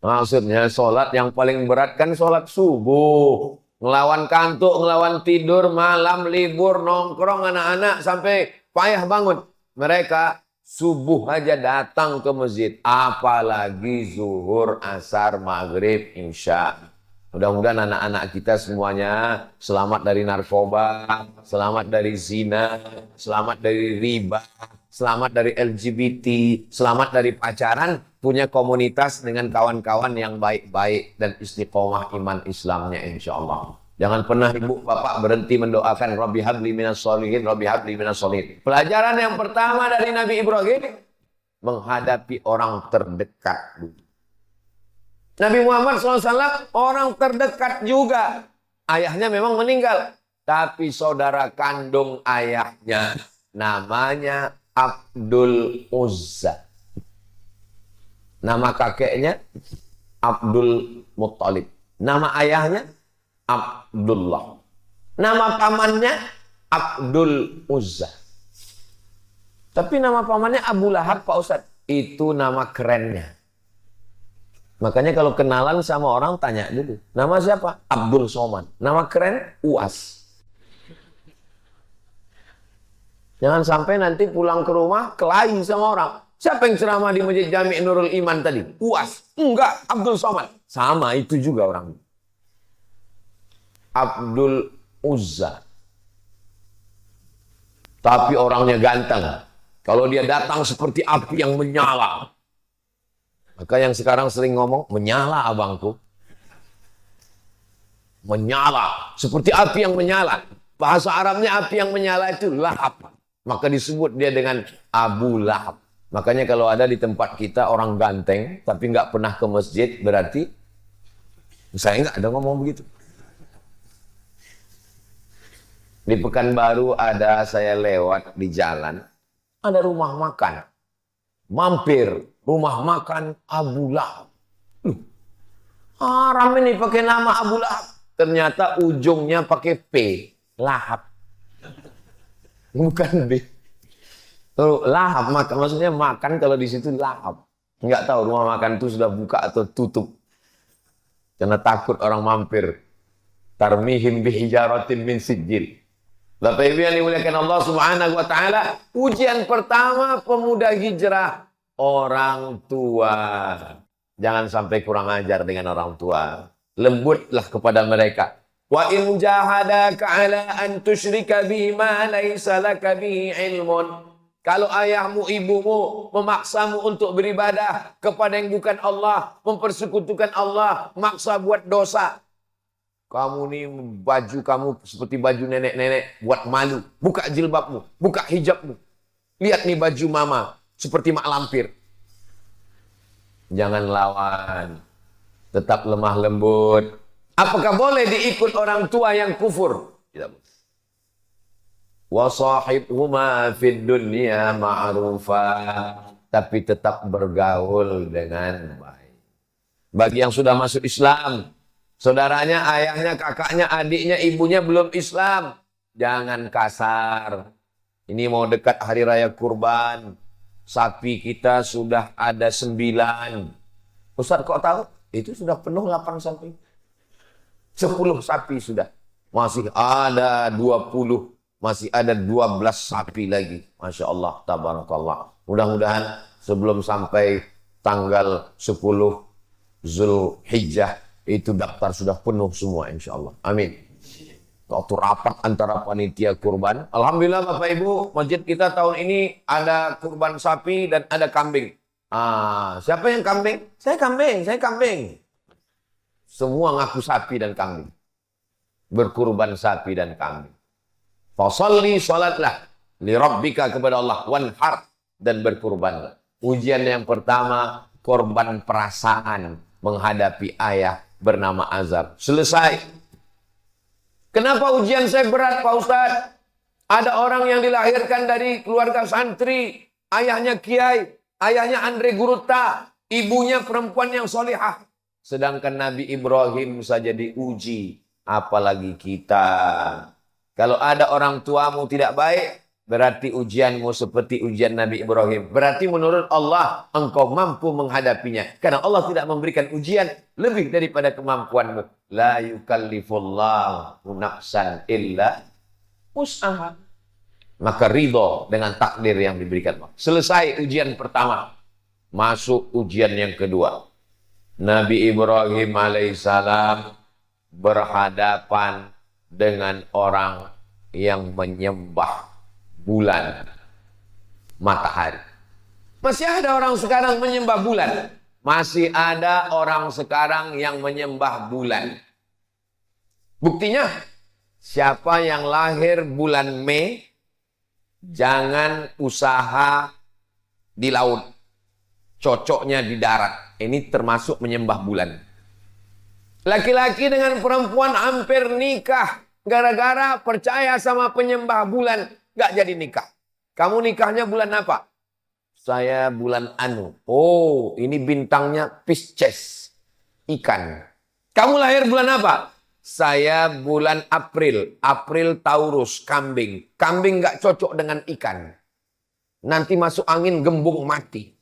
Maksudnya sholat yang paling berat kan sholat subuh. Ngelawan kantuk, ngelawan tidur, malam, libur, nongkrong anak-anak sampai payah bangun. Mereka subuh aja datang ke masjid. Apalagi zuhur, asar, maghrib, isya. Mudah-mudahan anak-anak kita semuanya selamat dari narkoba, selamat dari zina, selamat dari riba, selamat dari LGBT, selamat dari pacaran, punya komunitas dengan kawan-kawan yang baik-baik dan istiqomah iman Islamnya insya Allah. Jangan pernah ibu bapak berhenti mendoakan Rabbi habli minas sholihin, Rabbi habli minas sholihin. Pelajaran yang pertama dari Nabi Ibrahim, menghadapi orang terdekat dulu. Nabi Muhammad SAW orang terdekat juga. Ayahnya memang meninggal. Tapi saudara kandung ayahnya namanya Abdul Uzza. Nama kakeknya Abdul Muttalib. Nama ayahnya Abdullah. Nama pamannya Abdul Uzza. Tapi nama pamannya Abu Lahab, Pak Ustadz. Itu nama kerennya. Makanya kalau kenalan sama orang tanya dulu. Nama siapa? Abdul Somad. Nama keren? UAS. Jangan sampai nanti pulang ke rumah kelahi sama orang. Siapa yang ceramah di Masjid Jami' Nurul Iman tadi? UAS. Enggak, Abdul Somad. Sama itu juga orang. Abdul Uzza. Tapi orangnya ganteng. Kalau dia datang seperti api yang menyala. Maka yang sekarang sering ngomong, menyala abangku. Menyala. Seperti api yang menyala. Bahasa Arabnya api yang menyala itu lahap. Maka disebut dia dengan Abu Lahab. Makanya kalau ada di tempat kita orang ganteng, tapi nggak pernah ke masjid, berarti saya nggak ada ngomong begitu. Di Pekanbaru ada saya lewat di jalan, ada rumah makan. Mampir. Rumah makan Abu Lahab. Haram ini pakai nama Abu Lahab. Ternyata ujungnya pakai P. Lahab. Bukan B. Kalau lahap makan, maksudnya makan kalau di situ lahap. Enggak tahu rumah makan itu sudah buka atau tutup. Karena takut orang mampir. Tarmihim bihijaratin min sijil. Bapak Ibu yang dimuliakan Allah Subhanahu wa taala, ujian pertama pemuda hijrah. Orang tua. Jangan sampai kurang ajar dengan orang tua. Lembutlah kepada mereka. Wa in jahadaka ala an tusyrika bima laysa laka bihi ilmun. Kalau ayahmu, ibumu memaksamu untuk beribadah kepada yang bukan Allah, mempersekutukan Allah, maksa buat dosa. Kamu nih baju kamu seperti baju nenek-nenek, buat malu. Buka jilbabmu, buka hijabmu. Lihat nih baju mama. Seperti mak lampir. Jangan lawan. Tetap lemah lembut. Apakah boleh diikut orang tua yang kufur? Tidak boleh. Wa sahibhuma fid dunya ma'rufa. Tapi tetap bergaul dengan baik. Bagi yang sudah masuk Islam, saudaranya, ayahnya, kakaknya, adiknya, ibunya belum Islam, jangan kasar. Ini mau dekat hari raya kurban. Sapi kita sudah ada 9. Ustaz kok tahu? Itu sudah penuh 8 sapi. 10 sapi sudah. Masih ada 20. Masih ada 12 sapi lagi. Masya Allah, tabarakallah. Mudah-mudahan sebelum sampai tanggal 10 Zulhijjah, itu daftar sudah penuh semua insya Allah. Amin. Waktu rapat antara panitia kurban. Alhamdulillah Bapak Ibu, masjid kita tahun ini ada kurban sapi dan ada kambing. Siapa yang kambing? Saya kambing, saya kambing. Semua ngaku sapi dan kambing. Berkurban sapi dan kambing. Fasalli, salatlah li rabbika, kepada Allah, wanhar, dan berkurbanlah. Ujian yang pertama, korban perasaan menghadapi ayah bernama Azar. Selesai. Kenapa ujian saya berat, Pak Ustadz? Ada orang yang dilahirkan dari keluarga santri, ayahnya kiai, ayahnya Andre Guruta, ibunya perempuan yang solihah. Sedangkan Nabi Ibrahim saja diuji, apalagi kita. Kalau ada orang tuamu tidak baik, berarti ujianmu seperti ujian Nabi Ibrahim. Berarti menurut Allah, engkau mampu menghadapinya. Karena Allah tidak memberikan ujian lebih daripada kemampuanmu. La yukallifullahu nafsan illa usaha. Maka ridho dengan takdir yang diberikan. Selesai ujian pertama. Masuk ujian yang kedua. Nabi Ibrahim alaihissalam berhadapan dengan orang yang menyembah bulan, matahari. Masih ada orang sekarang menyembah bulan. Masih ada orang sekarang yang menyembah bulan. Buktinya, siapa yang lahir bulan Mei, jangan usaha di laut. Cocoknya di darat. Ini termasuk menyembah bulan. Laki-laki dengan perempuan hampir nikah. Gara-gara percaya sama penyembah bulan. Gak jadi nikah. Kamu nikahnya bulan apa? Saya bulan Anu. Oh, ini bintangnya Pisces. Ikan. Kamu lahir bulan apa? Saya bulan April. April Taurus, kambing. Kambing gak cocok dengan ikan. Nanti masuk angin gembung mati.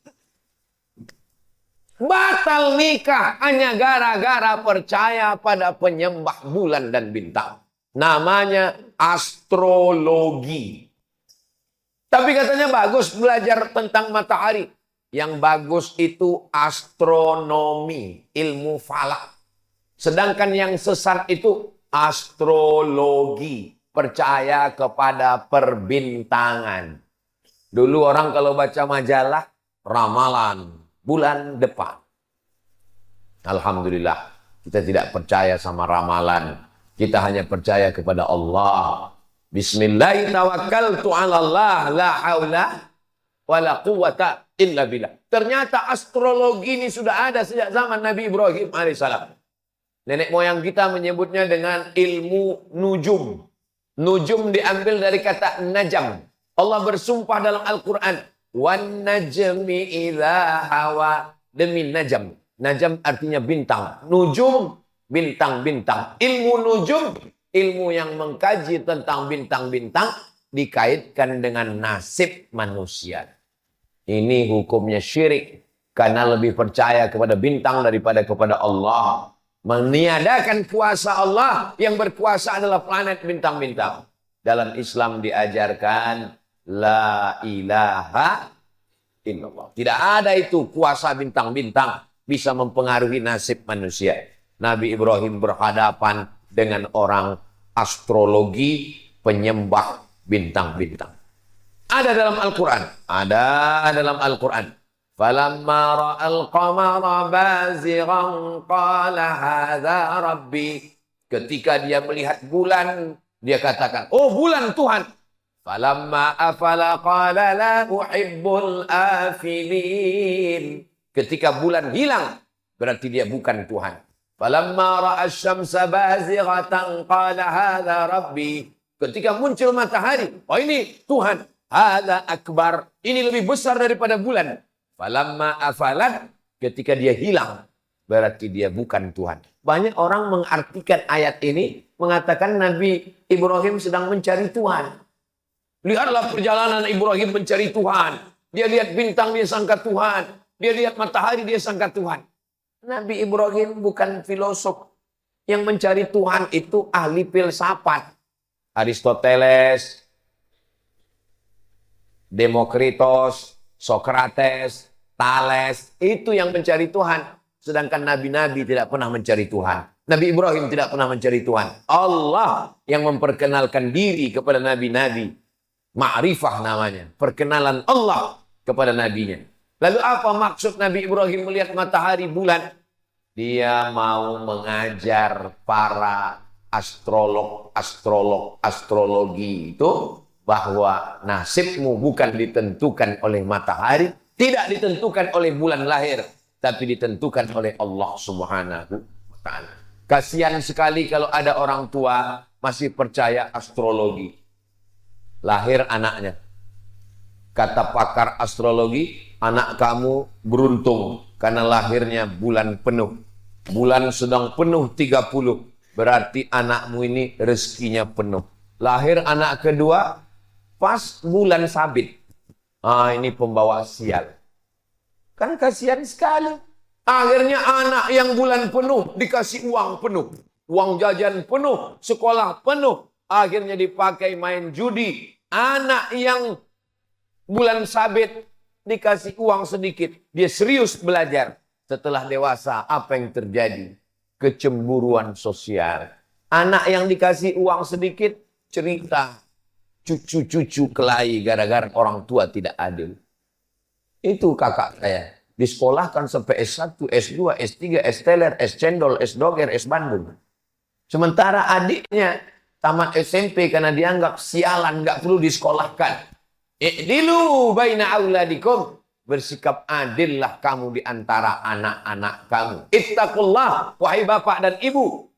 Batal nikah hanya gara-gara percaya pada penyembah bulan dan bintang. Namanya astrologi. Tapi katanya bagus belajar tentang matahari. Yang bagus itu astronomi, ilmu falak. Sedangkan yang sesat itu astrologi, percaya kepada perbintangan. Dulu orang kalau baca majalah, ramalan bulan depan. Alhamdulillah, kita tidak percaya sama ramalan. Kita hanya percaya kepada Allah. Bismillahirrahmanirrahim. La haula wa la quwata illa billah. Ternyata astrologi ini sudah ada sejak zaman Nabi Ibrahim alaihissalam. Nenek moyang kita menyebutnya dengan ilmu nujum. Nujum diambil dari kata najam. Allah bersumpah dalam Al-Quran. Wan najmi idza hawa. Demi najam. Najam artinya bintang. Nujum, bintang-bintang. Ilmu nujum, ilmu yang mengkaji tentang bintang-bintang dikaitkan dengan nasib manusia. Ini hukumnya syirik. Karena lebih percaya kepada bintang daripada kepada Allah. Meniadakan kuasa Allah, yang berkuasa adalah planet bintang-bintang. Dalam Islam diajarkan la ilaha illallah. Tidak ada itu kuasa bintang-bintang bisa mempengaruhi nasib manusia. Nabi Ibrahim berhadapan dengan orang astrologi, penyembah bintang-bintang. Ada dalam Al-Quran. Ada dalam Al-Quran. Falamma ra'al qamara bazighan qala hadza rabbi. Ketika dia melihat bulan, dia katakan, oh bulan Tuhan. Falamma afala qala la uhibbul afilin. Ketika bulan hilang, berarti dia bukan Tuhan. Falamma ra'a asy-syamsa bazighatan qala hadza rabbi. Ketika muncul matahari, oh ini Tuhan. Hadza akbar. Ini lebih besar daripada bulan. Falamma afalat, ketika dia hilang, berarti dia bukan Tuhan. Banyak orang mengartikan ayat ini, mengatakan Nabi Ibrahim sedang mencari Tuhan. Lihatlah perjalanan Ibrahim mencari Tuhan. Dia lihat bintang, dia sangka Tuhan. Dia lihat matahari, dia sangka Tuhan. Nabi Ibrahim bukan filosof. Yang mencari Tuhan itu ahli filsafat. Aristoteles, Demokritos, Sokrates, Thales, itu yang mencari Tuhan. Sedangkan nabi-nabi tidak pernah mencari Tuhan. Nabi Ibrahim tidak pernah mencari Tuhan. Allah yang memperkenalkan diri kepada nabi-nabi. Ma'rifah namanya. Perkenalan Allah kepada nabinya. Lalu apa maksud Nabi Ibrahim melihat matahari bulan? Dia mau mengajar para astrologi itu bahwa nasibmu bukan ditentukan oleh matahari, tidak ditentukan oleh bulan lahir, tapi ditentukan oleh Allah Subhanahu wa Ta'ala. Kasihan sekali kalau ada orang tua masih percaya astrologi. Lahir anaknya, kata pakar astrologi, anak kamu beruntung karena lahirnya bulan penuh. Bulan sedang penuh 30. Berarti anakmu ini rezekinya penuh. Lahir anak kedua pas bulan sabit. Ini pembawa sial. Kan kasihan sekali. Akhirnya anak yang bulan penuh dikasih uang penuh. Uang jajan penuh, sekolah penuh. Akhirnya dipakai main judi. Anak yang bulan sabit dikasih uang sedikit. Dia serius belajar. Setelah dewasa, apa yang terjadi? Kecemburuan sosial. Anak yang dikasih uang sedikit, cerita. Cucu-cucu kelahi gara-gara orang tua tidak adil. Itu kakak saya. Disekolahkan sampai S1, S2, S3, S teler, S cendol, S doger, S Bandung. Sementara adiknya tamat SMP karena dianggap sialan, nggak perlu disekolahkan. I'dilu baina auladikum. Bersikap adillah kamu di antara anak-anak kamu. Ittaqullah, wahai bapak dan ibu.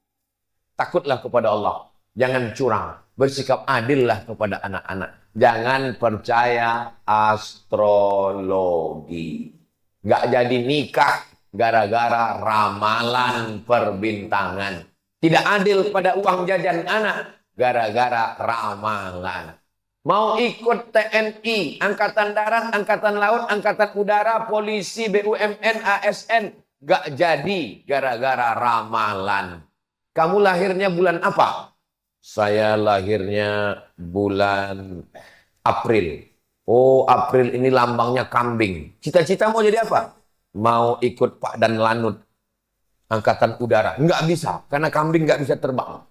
Takutlah kepada Allah. Jangan curang. Bersikap adillah kepada anak-anak. Jangan percaya astrologi. Nggak jadi nikah gara-gara ramalan perbintangan. Tidak adil pada uang jajan anak gara-gara ramalan. Mau ikut TNI, Angkatan Darat, Angkatan Laut, Angkatan Udara, Polisi, BUMN, ASN. Gak jadi gara-gara ramalan. Kamu lahirnya bulan apa? Saya lahirnya bulan April. Oh, April ini lambangnya kambing. Cita-cita mau jadi apa? Mau ikut Pak dan Lanut, Angkatan Udara. Nggak bisa, karena kambing nggak bisa terbang.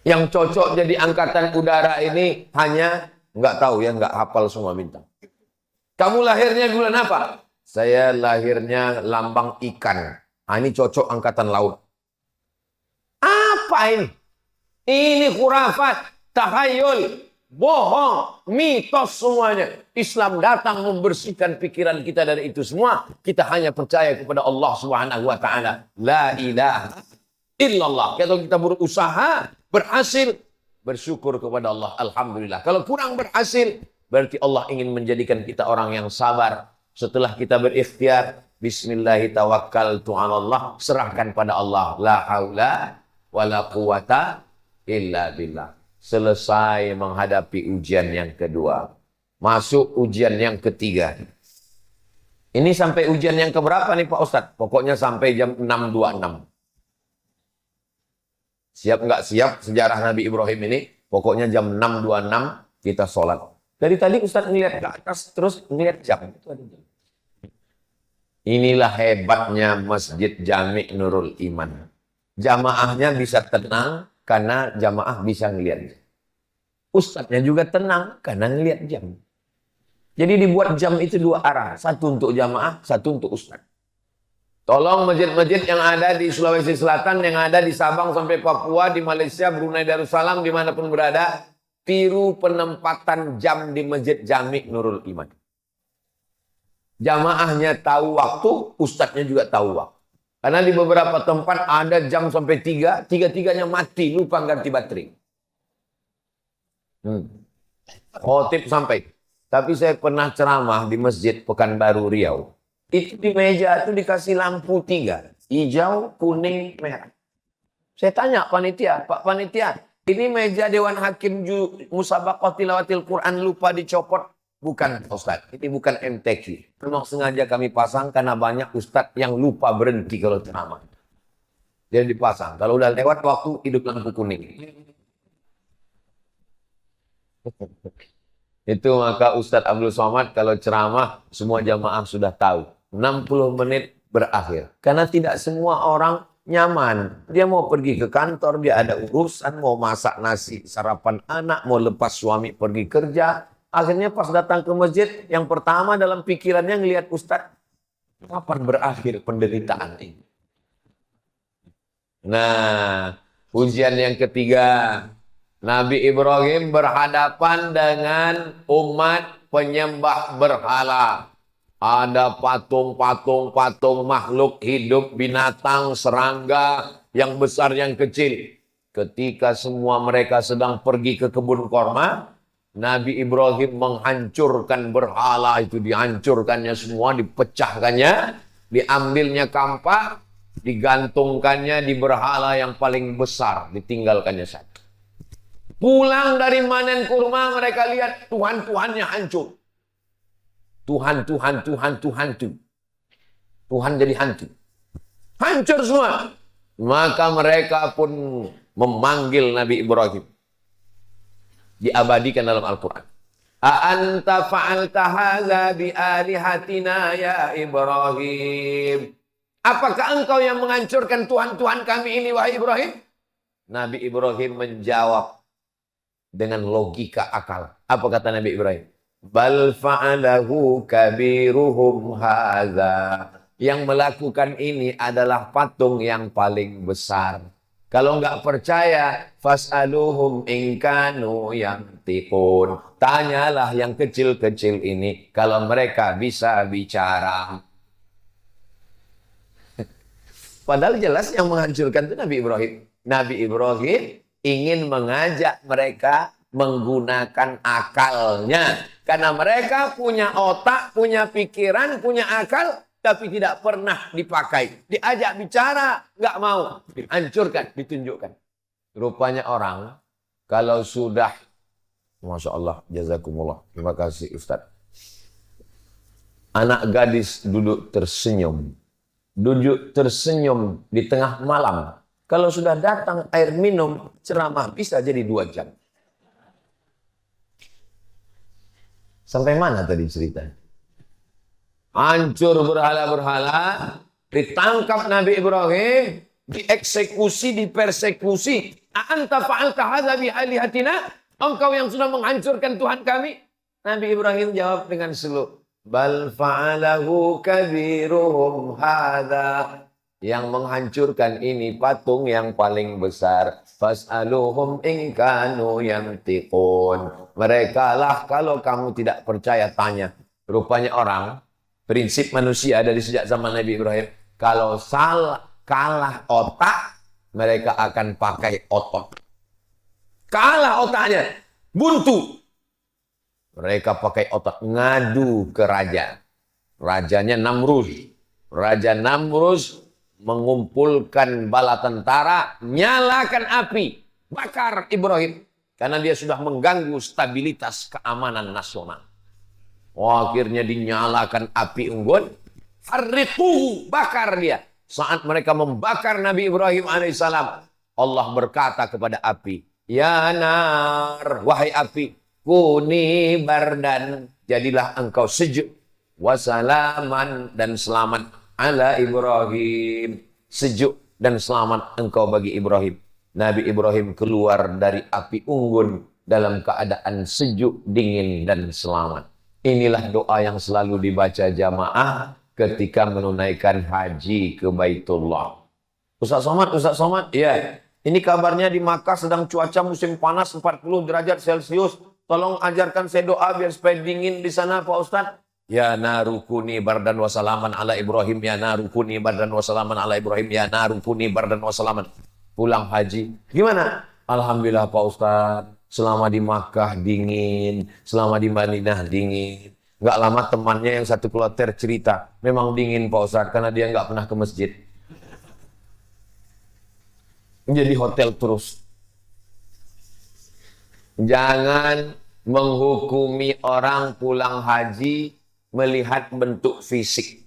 Yang cocok jadi Angkatan Udara ini hanya, nggak tahu ya, nggak hafal semua bintang. Kamu lahirnya bulan apa? Saya lahirnya lambang ikan. Ini cocok Angkatan Laut. Apa ini? Ini khurafat, tahayul, bohong, mitos semuanya. Islam datang membersihkan pikiran kita dari itu semua. Kita hanya percaya kepada Allah Subhanahu wa Ta'ala. La ilaha illallah. Kalau kita berusaha, berhasil, bersyukur kepada Allah. Alhamdulillah. Kalau kurang berhasil, berarti Allah ingin menjadikan kita orang yang sabar. Setelah kita berikhtiar, bismillahirrahmanirrahim, serahkan pada Allah. La haula wa la quwata illa billah. Selesai menghadapi ujian yang kedua. Masuk ujian yang ketiga. Ini sampai ujian yang keberapa nih Pak Ustadz? Pokoknya sampai jam 6.26. Siap nggak siap sejarah Nabi Ibrahim ini, pokoknya jam 6.26 kita sholat. Dari tadi Ustadz ngeliat ke atas, terus ngeliat jam. Itu ada jam. Inilah hebatnya Masjid Jami Nurul Iman. Jamaahnya bisa tenang karena jamaah bisa ngeliat. Ustadznya juga tenang karena ngeliat jam. Jadi dibuat jam itu dua arah. Satu untuk jamaah, satu untuk ustadz. Tolong masjid-masjid yang ada di Sulawesi Selatan, yang ada di Sabang sampai Papua, di Malaysia, Brunei Darussalam, dimanapun berada, tiru penempatan jam di Masjid Jami Nurul Iman. Jamaahnya tahu waktu, ustadznya juga tahu waktu. Karena di beberapa tempat ada jam sampai 3, tiga-tiganya mati, lupa ganti baterai. Khotib sampai. Tapi saya pernah ceramah di Masjid Pekanbaru Riau. Itu di meja itu dikasih lampu 3. Hijau, kuning, merah. Saya tanya panitia, Pak Panitia, ini meja Dewan Hakim Musabaqah Tilawatil Quran lupa dicopot. Bukan Ustaz, ini bukan MTQ. Memang sengaja kami pasang karena banyak Ustaz yang lupa berhenti kalau ceramah. Jadi dipasang. Kalau udah lewat waktu, hidup lampu kuning. Itu maka Ustadz Abdul Somad kalau ceramah semua jamaah sudah tahu. 60 menit berakhir. Karena tidak semua orang nyaman. Dia mau pergi ke kantor, dia ada urusan, mau masak nasi sarapan anak, mau lepas suami pergi kerja. Akhirnya pas datang ke masjid, yang pertama dalam pikirannya ngelihat Ustadz, kapan berakhir penderitaan ini? Nah, ujian yang ketiga. Nabi Ibrahim berhadapan dengan umat penyembah berhala. Ada patung makhluk hidup, binatang, serangga, yang besar, yang kecil. Ketika semua mereka sedang pergi ke kebun korma, Nabi Ibrahim menghancurkan berhala itu, dihancurkannya semua, dipecahkannya, diambilnya kampak, digantungkannya di berhala yang paling besar, ditinggalkannya saja. Pulang dari manen kurma, mereka lihat Tuhan-Tuhannya hancur. Tuhan jadi hantu. Hancur semua. Maka mereka pun memanggil Nabi Ibrahim. Diabadikan dalam Al-Quran. A'anta fa'alta hadza bi alihatina ya Ibrahim. Apakah engkau yang menghancurkan Tuhan-Tuhan kami ini, wahai Ibrahim? Nabi Ibrahim menjawab dengan logika akal. Apa kata Nabi Ibrahim? Bal fa'alahu kabiruhum hadza. Yang melakukan ini adalah patung yang paling besar. Kalau enggak percaya, fas'aluhum in kanu yantiqun. Tanyalah yang kecil-kecil ini kalau mereka bisa bicara. Padahal jelas yang menghancurkan itu Nabi Ibrahim. Nabi Ibrahim ingin mengajak mereka menggunakan akalnya. Karena mereka punya otak, punya pikiran, punya akal, tapi tidak pernah dipakai. Diajak bicara, nggak mau. Dihancurkan, ditunjukkan. Rupanya orang, kalau sudah, Masya Allah, jazakumullah, terima kasih Ustaz. Anak gadis duduk tersenyum. Duduk tersenyum di tengah malam. Kalau sudah datang air minum, ceramah bisa jadi 2 jam. Sampai mana tadi cerita? Hancur berhala-berhala, ditangkap Nabi Ibrahim, dieksekusi, dipersekusi. A'anta fa'alta hadza bi alihatina? Engkau yang sudah menghancurkan Tuhan kami? Nabi Ibrahim jawab dengan slow. Bal fa'alahu kabiruhum hadza. Yang menghancurkan ini patung yang paling besar. Fas'aluhum in kanu yantiqun. Mereka lah, kalau kamu tidak percaya tanya. Rupanya orang, prinsip manusia dari sejak zaman Nabi Ibrahim, kalau kalah otak, mereka akan pakai otot. Kalah otaknya, buntu. Mereka pakai otak, ngadu ke raja. Rajanya Namrud. Raja Namrud mengumpulkan bala tentara, nyalakan api, bakar Ibrahim. Karena dia sudah mengganggu stabilitas keamanan nasional. Akhirnya dinyalakan api unggun, harriquhu, bakar dia. Saat mereka membakar Nabi Ibrahim alaihissalam, Allah berkata kepada api, ya nar, wahai api, kuni bardan, jadilah engkau sejuk, wasalaman, dan selamat ala Ibrahim, sejuk dan selamat engkau bagi Ibrahim. Nabi Ibrahim keluar dari api unggun dalam keadaan sejuk, dingin, dan selamat. Inilah doa yang selalu dibaca jamaah ketika menunaikan haji ke Baitullah. Ustaz Somad, ya. Ini kabarnya di Makkah sedang cuaca musim panas 40 derajat Celcius. Tolong ajarkan saya doa biar supaya dingin di sana, Pak Ustaz. Ya narukuni bardan wasalaman ala Ibrahim, ya narukuni bardan wasalaman ala Ibrahim, ya narukuni bardan wasalaman. Pulang haji, gimana? Alhamdulillah Pak Ustaz, selama di Makkah dingin, selama di Madinah dingin. Nggak lama temannya yang satu kloter cerita, memang dingin Pak Ustaz karena dia nggak pernah ke masjid. Jadi hotel terus. Jangan menghukumi orang pulang haji melihat bentuk fisik.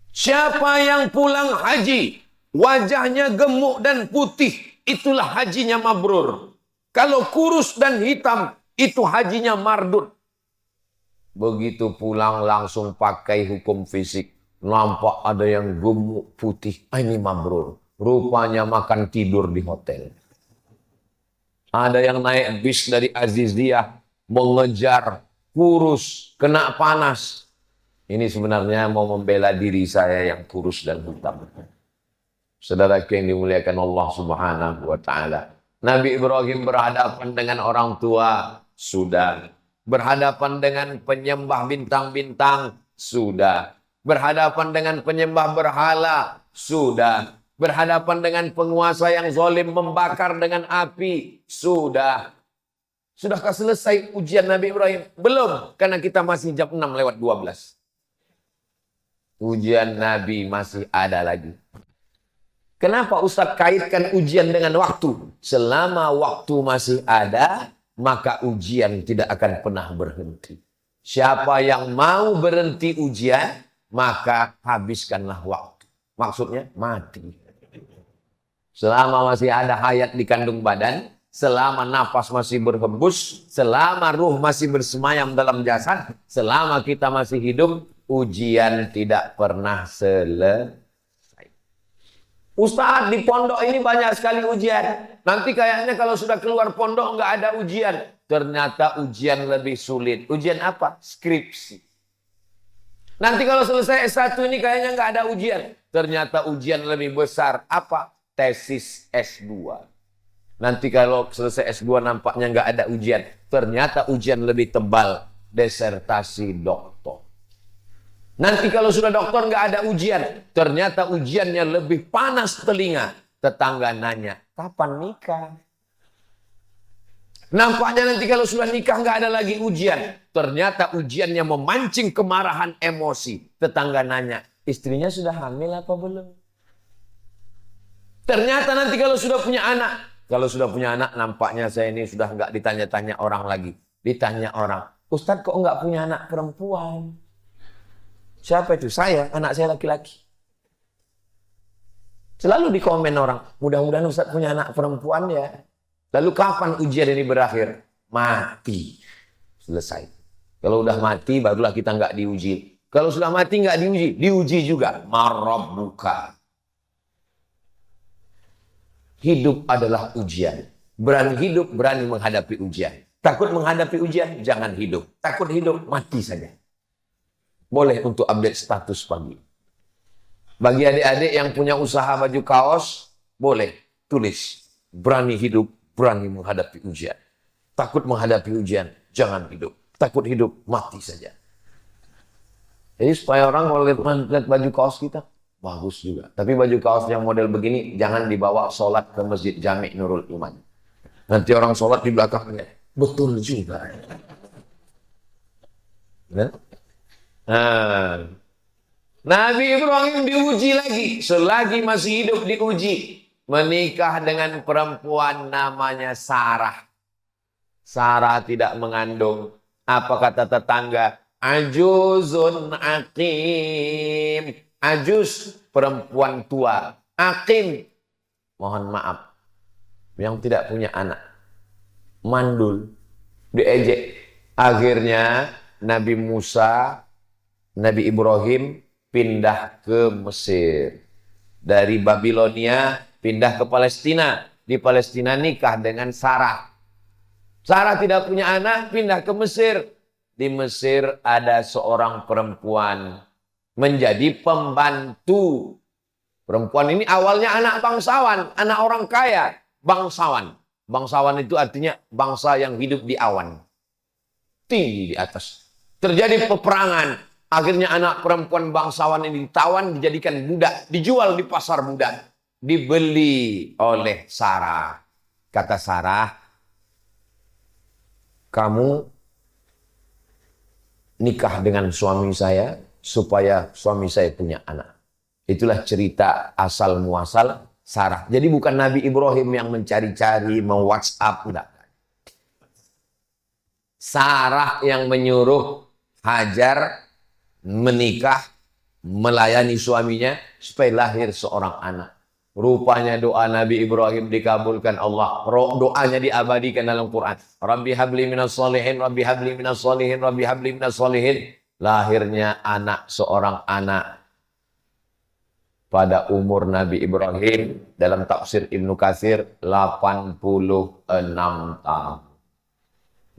Siapa yang pulang haji, wajahnya gemuk dan putih, itulah hajinya mabrur. Kalau kurus dan hitam, itu hajinya mardud. Begitu pulang langsung pakai hukum fisik. Nampak ada yang gemuk putih, ini mabrur. Rupanya makan tidur di hotel. Ada yang naik bis dari Aziziyah, mengejar, kurus, kena panas. Ini sebenarnya mau membela diri saya yang kurus dan hitam. Saudara yang dimuliakan Allah Subhanahu wa taala. Nabi Ibrahim berhadapan dengan orang tua, sudah. Berhadapan dengan penyembah bintang-bintang, sudah. Berhadapan dengan penyembah berhala, sudah. Berhadapan dengan penguasa yang zalim membakar dengan api, sudah. Sudahkah selesai ujian Nabi Ibrahim? Belum, karena kita masih jam 6:12. Ujian Nabi masih ada lagi. Kenapa Ustadz kaitkan ujian dengan waktu? Selama waktu masih ada, maka ujian tidak akan pernah berhenti. Siapa yang mau berhenti ujian, maka habiskanlah waktu. Maksudnya mati. Selama masih ada hayat di kandung badan, selama nafas masih berhembus, selama ruh masih bersemayam dalam jasad, selama kita masih hidup, ujian tidak pernah selesai. Ustadz, di pondok ini banyak sekali ujian. Nanti kayaknya kalau sudah keluar pondok nggak ada ujian. Ternyata ujian lebih sulit. Ujian apa? Skripsi. Nanti kalau selesai S1 ini kayaknya nggak ada ujian. Ternyata ujian lebih besar. Apa? Tesis S2. Nanti kalau selesai S2 nampaknya nggak ada ujian. Ternyata ujian lebih tebal. Disertasi doktor. Nanti kalau sudah doktor nggak ada ujian, ternyata ujiannya lebih panas telinga. Tetangga nanya, kapan nikah? Nampaknya nanti kalau sudah nikah nggak ada lagi ujian. Ternyata ujiannya memancing kemarahan emosi. Tetangga nanya, istrinya sudah hamil apa belum? Ternyata nanti kalau sudah punya anak. Kalau sudah punya anak, nampaknya saya ini sudah nggak ditanya-tanya orang lagi. Ditanya orang, Ustadz kok nggak punya anak perempuan? Siapa itu? Saya, anak saya laki-laki. Selalu di komen orang, mudah-mudahan Ustaz punya anak perempuan ya. Lalu kapan ujian ini berakhir? Mati. Selesai. Kalau udah mati, barulah kita nggak diuji. Kalau sudah mati nggak diuji juga. Marabbuka. Hidup adalah ujian. Berani hidup, berani menghadapi ujian. Takut menghadapi ujian, jangan hidup. Takut hidup, mati saja. Boleh untuk update status pagi. Bagi adik-adik yang punya usaha baju kaos, boleh tulis. Berani hidup, berani menghadapi ujian. Takut menghadapi ujian, jangan hidup. Takut hidup, mati saja. Jadi supaya orang kalau lihat baju kaos kita, bagus juga. Tapi baju kaos yang model begini, jangan dibawa sholat ke Masjid Jami' Nurul Iman. Nanti orang sholat di belakangnya, betul juga. Nah? Nabi Ibrahim diuji lagi. Selagi masih hidup diuji. Menikah dengan perempuan namanya Sarah. Sarah tidak mengandung. Apa kata tetangga? Ajuzun aqim. Ajuz, perempuan tua. Aqim, mohon maaf, yang tidak punya anak. Mandul. Diejek. Akhirnya Nabi Musa, Nabi Ibrahim pindah ke Mesir. Dari Babilonia pindah ke Palestina. Di Palestina nikah dengan Sarah. Sarah tidak punya anak, pindah ke Mesir. Di Mesir ada seorang perempuan menjadi pembantu. Perempuan ini awalnya anak bangsawan, anak orang kaya, bangsawan. Bangsawan itu artinya bangsa yang hidup di awan. Tinggi di atas. Terjadi peperangan. Akhirnya anak perempuan bangsawan ini ditawan, dijadikan budak, dijual di pasar budak, dibeli oleh Sarah. Kata Sarah, kamu nikah dengan suami saya supaya suami saya punya anak. Itulah cerita asal muasal Sarah. Jadi bukan Nabi Ibrahim yang mencari-cari, WhatsApp, enggak. Sarah yang menyuruh Hajar menikah, melayani suaminya supaya lahir seorang anak. Rupanya doa Nabi Ibrahim dikabulkan Allah. Doanya diabadikan dalam Quran. Rabbi habli minas solihin, Rabbi habli minas solihin, Rabbi habli minas solihin. Lahirnya anak, seorang anak pada umur Nabi Ibrahim dalam tafsir Ibnu Katsir 86 tahun.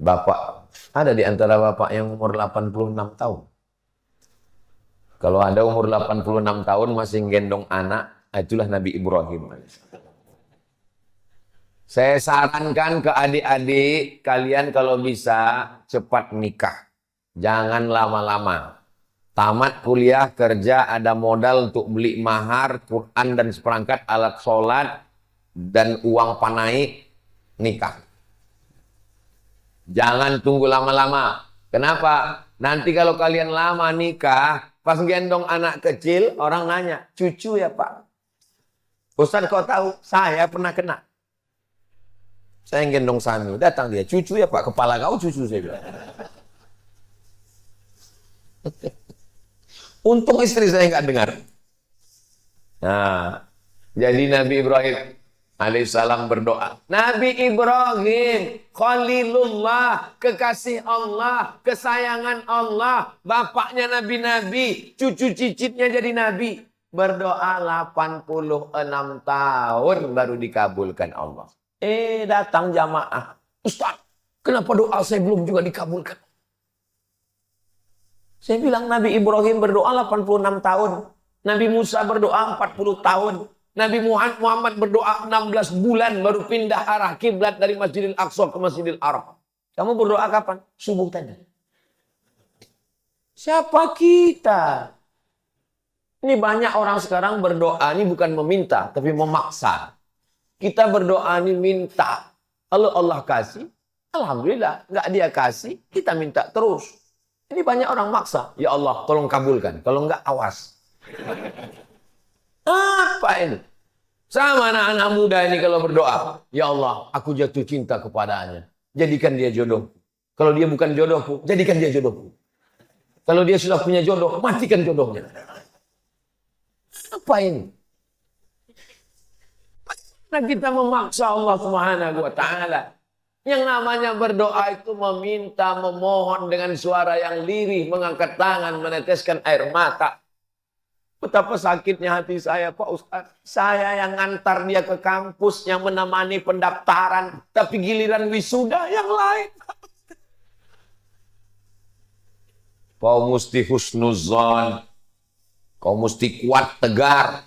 Bapak, ada di antara bapak yang umur 86 tahun? Kalau ada umur 86 tahun masih gendong anak, Itulah Nabi Ibrahim. Saya sarankan ke adik-adik, kalian kalau bisa cepat nikah. Jangan lama-lama. Tamat kuliah, kerja, ada modal untuk beli mahar, Quran dan seperangkat alat sholat, dan uang panai, nikah. Jangan tunggu lama-lama. Kenapa? Nanti kalau kalian lama nikah, pas gendong anak kecil, orang nanya, cucu ya Pak? Ustaz kau tahu, saya pernah kena. Saya gendong Sami, datang dia, cucu ya Pak? Kepala kau cucu, saya bilang. Untung istri saya nggak dengar. Nah, jadi Nabi Ibrahim alaihissalam berdoa. Nabi Ibrahim, Khalilullah, kekasih Allah, kesayangan Allah, bapaknya nabi-nabi, cucu cicitnya jadi nabi. Berdoa 86 tahun baru dikabulkan Allah. Datang jamaah. Ustaz, kenapa doa saya belum juga dikabulkan? Saya bilang Nabi Ibrahim berdoa 86 tahun. Nabi Musa berdoa 40 tahun. Nabi Muhammad berdoa 16 bulan baru pindah arah kiblat dari Masjidil Aqsa ke Masjidil Haram. Kamu berdoa kapan? Subuh tadi. Siapa kita? Ini banyak orang sekarang berdoa ini bukan meminta tapi memaksa. Kita berdoa ini minta. Kalau Allah kasih, alhamdulillah. Enggak dia kasih, kita minta terus. Ini banyak orang maksa. Ya Allah, tolong kabulkan. Kalau enggak, awas. Apa ini? Sama anak-anak muda ini kalau berdoa. Ya Allah, aku jatuh cinta kepadanya. Jadikan dia jodoh. Kalau dia bukan jodohku, jadikan dia jodohku. Kalau dia sudah punya jodoh, matikan jodohnya. Apa ini? Nah, kita memaksa Allah Subhanahu wa Ta'ala. Yang namanya berdoa itu meminta, memohon dengan suara yang lirih, mengangkat tangan, meneteskan air mata. Betapa sakitnya hati saya, Pak Ustaz. Saya yang ngantar dia ke kampus, yang menemani pendaftaran, tapi giliran wisuda yang lain. Kau mesti husnuzon, kau mesti kuat tegar.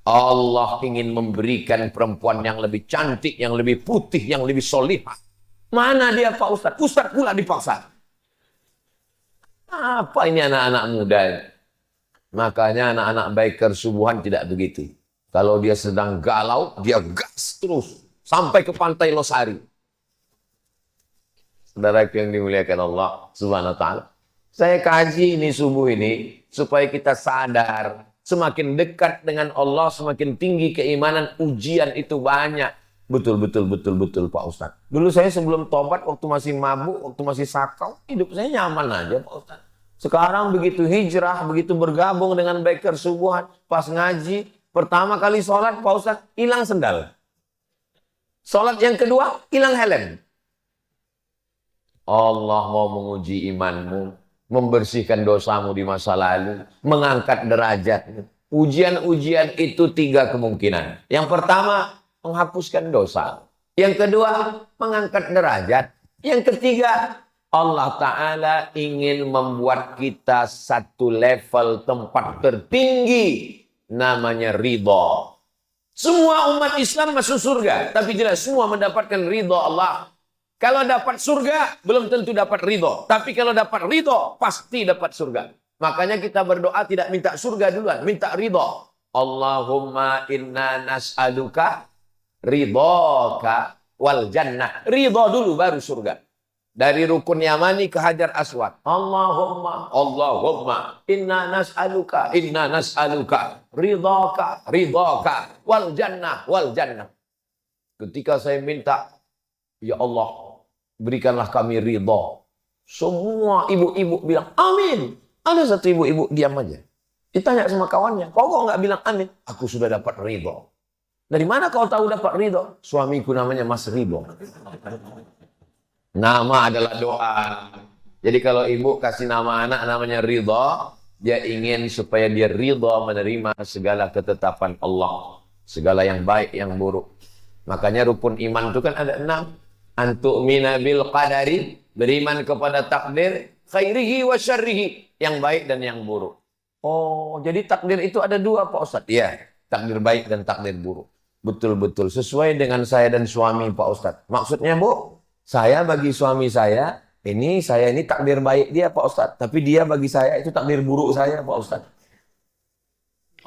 Allah ingin memberikan perempuan yang lebih cantik, yang lebih putih, yang lebih solihah. Mana dia Pak Ustadz? Ustadz pula dipaksa. Apa ini anak-anak muda? Makanya anak-anak biker subuhan tidak begitu. Kalau dia sedang galau, dia gas terus. Sampai ke pantai Losari. Saudara yang dimuliakan Allah Subhanahu wa Ta'ala. Saya kaji ini subuh ini, supaya kita sadar. Semakin dekat dengan Allah, semakin tinggi keimanan, ujian itu banyak. Betul Pak Ustaz. Dulu saya sebelum tobat, waktu masih mabuk, waktu masih sakau, hidup saya nyaman aja Pak Ustaz. Sekarang begitu hijrah, begitu bergabung dengan biker subuhan, pas ngaji, pertama kali sholat Pak Ustaz, hilang sendal. Sholat yang kedua, hilang helm. Allah mau menguji imanmu, membersihkan dosamu di masa lalu, mengangkat derajatmu. Ujian-ujian itu 3 kemungkinan. Yang pertama, menghapuskan dosa. Yang kedua, mengangkat derajat. Yang ketiga, Allah Ta'ala ingin membuat kita satu level tempat tertinggi. Namanya ridha. Semua umat Islam masuk surga. Tapi tidak semua mendapatkan ridha Allah. Kalau dapat surga, belum tentu dapat ridho. Tapi kalau dapat ridho, pasti dapat surga. Makanya kita berdoa tidak minta surga duluan, minta ridho. Allahumma inna nas'aluka ridhoka wal jannah. Ridho dulu baru surga. Dari rukun Yamani ke Hajar Aswad. Allahumma inna nas'aluka ridhoka wal jannah. Ketika saya minta, ya Allah, berikanlah kami ridho. Semua ibu-ibu bilang, amin. Ada satu ibu-ibu diam aja. Ditanya sama kawannya, kok nggak bilang amin? Aku sudah dapat ridho. Dari mana kau tahu dapat ridho? Suamiku namanya Mas Ridho. Nama adalah doa. Jadi kalau ibu kasih nama anak namanya Ridho, dia ingin supaya dia ridho menerima segala ketetapan Allah. Segala yang baik, yang buruk. Makanya rukun iman itu kan ada 6. Antu'mina bil qadari, beriman kepada takdir, khairihi wa syarrihi, yang baik dan yang buruk. Oh, jadi takdir itu ada 2 Pak Ustaz? Iya. takdir baik dan takdir buruk. Betul-betul sesuai dengan saya dan suami Pak Ustadz. Maksudnya Bu, saya bagi suami saya ini takdir baik dia Pak Ustadz. Tapi dia bagi saya itu takdir buruk saya Pak Ustadz.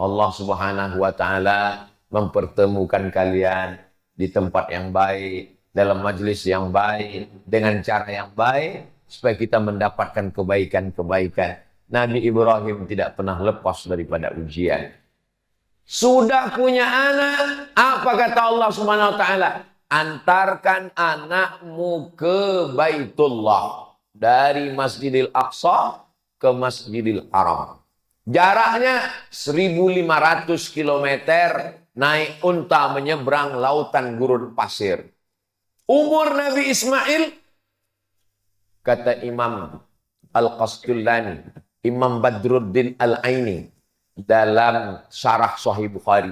Allah Subhanahu wa Ta'ala mempertemukan kalian di tempat yang baik, dalam majelis yang baik, dengan cara yang baik, supaya kita mendapatkan kebaikan-kebaikan. Nabi Ibrahim tidak pernah lepas daripada ujian. Sudah punya anak, apa kata Allah Subhanahu wa Ta'ala? Antarkan anakmu ke Baitullah, dari Masjidil Aqsa ke Masjidil Haram. Jaraknya 1.500 km naik unta menyeberang lautan gurun pasir. Umur Nabi Ismail, kata Imam Al-Qasqalani, Imam Badruddin Al-Aini dalam syarah Sahih Bukhari,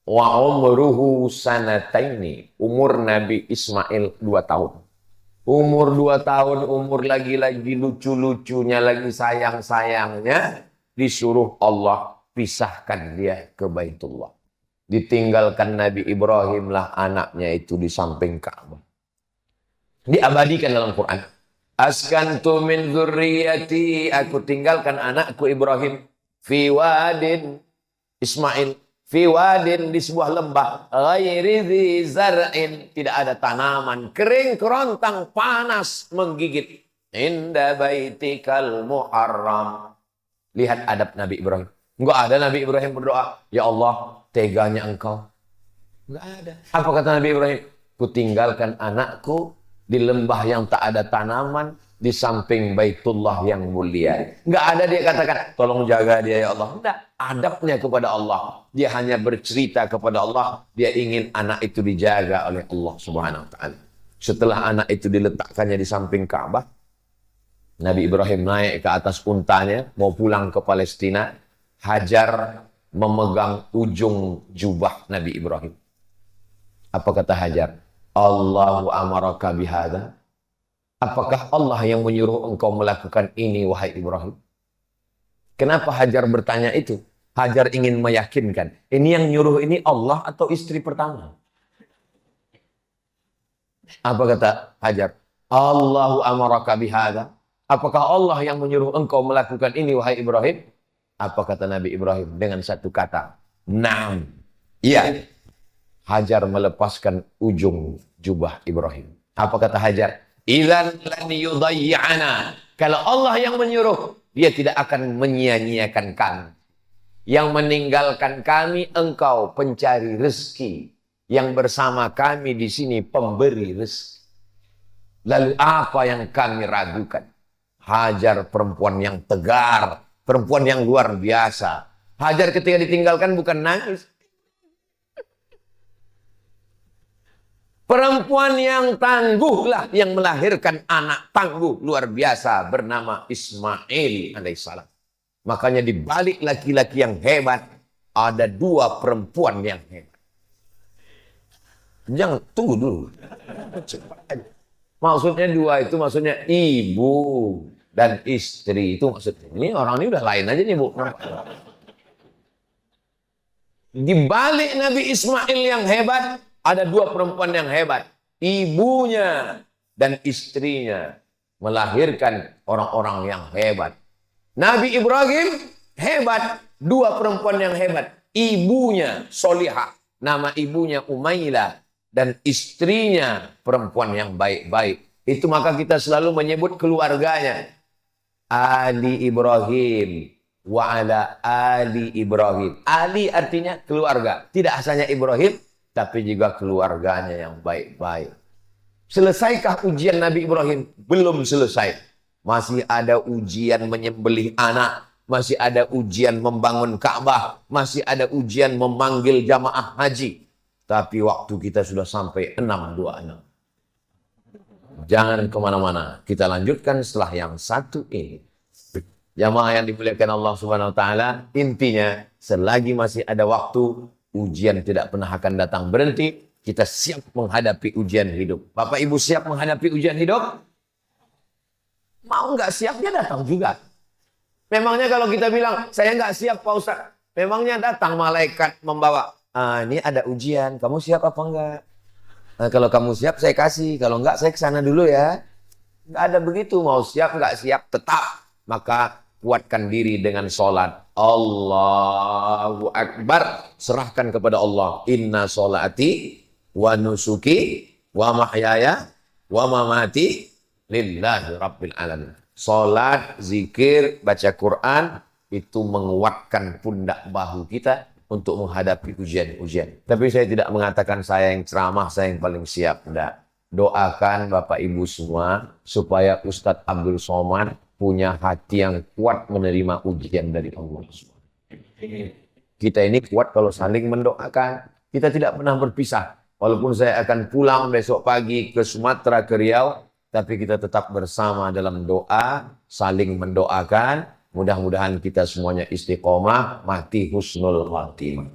wa umruhu sanataini, umur Nabi Ismail 2 tahun. Umur 2 tahun, umur lagi-lagi lucu-lucunya, lagi sayang-sayangnya, disuruh Allah pisahkan dia ke Baitullah. Ditinggalkan Nabi Ibrahim lah anaknya itu di samping Ka'bah. Diabadikan dalam Quran. Askantu min dzurriyyati, aku tinggalkan anakku Ibrahim fi wadin, Ismail fi wadin, di sebuah lembah, ghairi dzi zar'in, tidak ada tanaman, kering kerontang, panas menggigit, inda baitikal muharram. Lihat adab Nabi Ibrahim. Enggak ada Nabi Ibrahim berdoa, ya Allah, teganya engkau. Enggak ada. Apa kata Nabi Ibrahim? Kutinggalkan anakku di lembah yang tak ada tanaman, di samping Baitullah yang mulia. Enggak ada dia katakan, tolong jaga dia ya Allah. Enggak. Adabnya kepada Allah. Dia hanya bercerita kepada Allah. Dia ingin anak itu dijaga oleh Allah Subhanahu wa Ta'ala. Setelah anak itu diletakkannya di samping Ka'bah, Nabi Ibrahim naik ke atas untanya, mau pulang ke Palestina. Hajar memegang ujung jubah Nabi Ibrahim. Apa kata Hajar? Allahu amaraka bihada. Apakah Allah yang menyuruh engkau melakukan ini, wahai Ibrahim? Kenapa Hajar bertanya itu? Hajar ingin meyakinkan, ini yang nyuruh ini Allah atau istri pertama? Apa kata Hajar? Allahu amaraka bihada. Apakah Allah yang menyuruh engkau melakukan ini, wahai Ibrahim? Apa kata Nabi Ibrahim dengan satu kata? Naam. Iya. Hajar melepaskan ujung jubah Ibrahim. Apa kata Hajar? Idzan lan yudayyi'ana. Kalau Allah yang menyuruh, dia tidak akan menyia-nyiakan kami. Yang meninggalkan kami engkau pencari rezeki. Yang bersama kami di sini pemberi rezeki. Lalu apa yang kami ragukan? Hajar perempuan yang tegar, perempuan yang luar biasa. Hajar ketika ditinggalkan bukan nangis. Perempuan yang tangguhlah yang melahirkan anak tangguh luar biasa bernama Ismail alaihissalam. Makanya di balik laki-laki yang hebat ada 2 perempuan yang hebat. Jangan tunggu dulu. Maksudnya 2 itu maksudnya ibu dan istri, itu maksudnya. Ini orang ini udah lain aja nih Bu. Di balik Nabi Ismail yang hebat, ada 2 perempuan yang hebat. Ibunya dan istrinya melahirkan orang-orang yang hebat. Nabi Ibrahim hebat, 2 perempuan yang hebat. Ibunya Solihah, nama ibunya Umaylah, dan istrinya perempuan yang baik-baik. Itu maka kita selalu menyebut keluarganya. Ali Ibrahim wa ala Ali Ibrahim. Ali artinya keluarga. Tidak hanya Ibrahim, tapi juga keluarganya yang baik-baik. Selesaikah ujian Nabi Ibrahim? Belum selesai. Masih ada ujian menyembelih anak. Masih ada ujian membangun Ka'bah. Masih ada ujian memanggil jamaah haji. Tapi waktu kita sudah sampai 626. Jangan kemana-mana. Kita lanjutkan setelah yang satu ini. Jamaah yang dimuliakan Allah Subhanahu wa Ta'ala, intinya selagi masih ada waktu, ujian tidak pernah akan datang berhenti. Kita siap menghadapi ujian hidup. Bapak Ibu siap menghadapi ujian hidup? Mau nggak siap, dia datang juga. Memangnya kalau kita bilang, saya nggak siap Pak Ustaz. Memangnya datang malaikat membawa, ini ada ujian, kamu siap apa enggak? Nah, kalau kamu siap saya kasih, kalau enggak saya kesana dulu ya. Enggak ada begitu, mau siap enggak siap tetap. Maka kuatkan diri dengan sholat. Allahu Akbar. Serahkan kepada Allah. Inna sholati wa nusuki wa mahyaya wa mamati lillahi rabbil alamin. Sholat, zikir, baca Quran, itu menguatkan pundak bahu kita untuk menghadapi ujian-ujian. Tapi saya tidak mengatakan saya yang ceramah, saya yang paling siap. Tidak. Doakan Bapak Ibu semua supaya Ustadz Abdul Somad punya hati yang kuat menerima ujian dari Allah. Kita ini kuat kalau saling mendoakan. Kita tidak pernah berpisah. Walaupun saya akan pulang besok pagi ke Sumatera, ke Riau, tapi kita tetap bersama dalam doa, saling mendoakan. Mudah-mudahan kita semuanya istiqomah, mati husnul khatimah.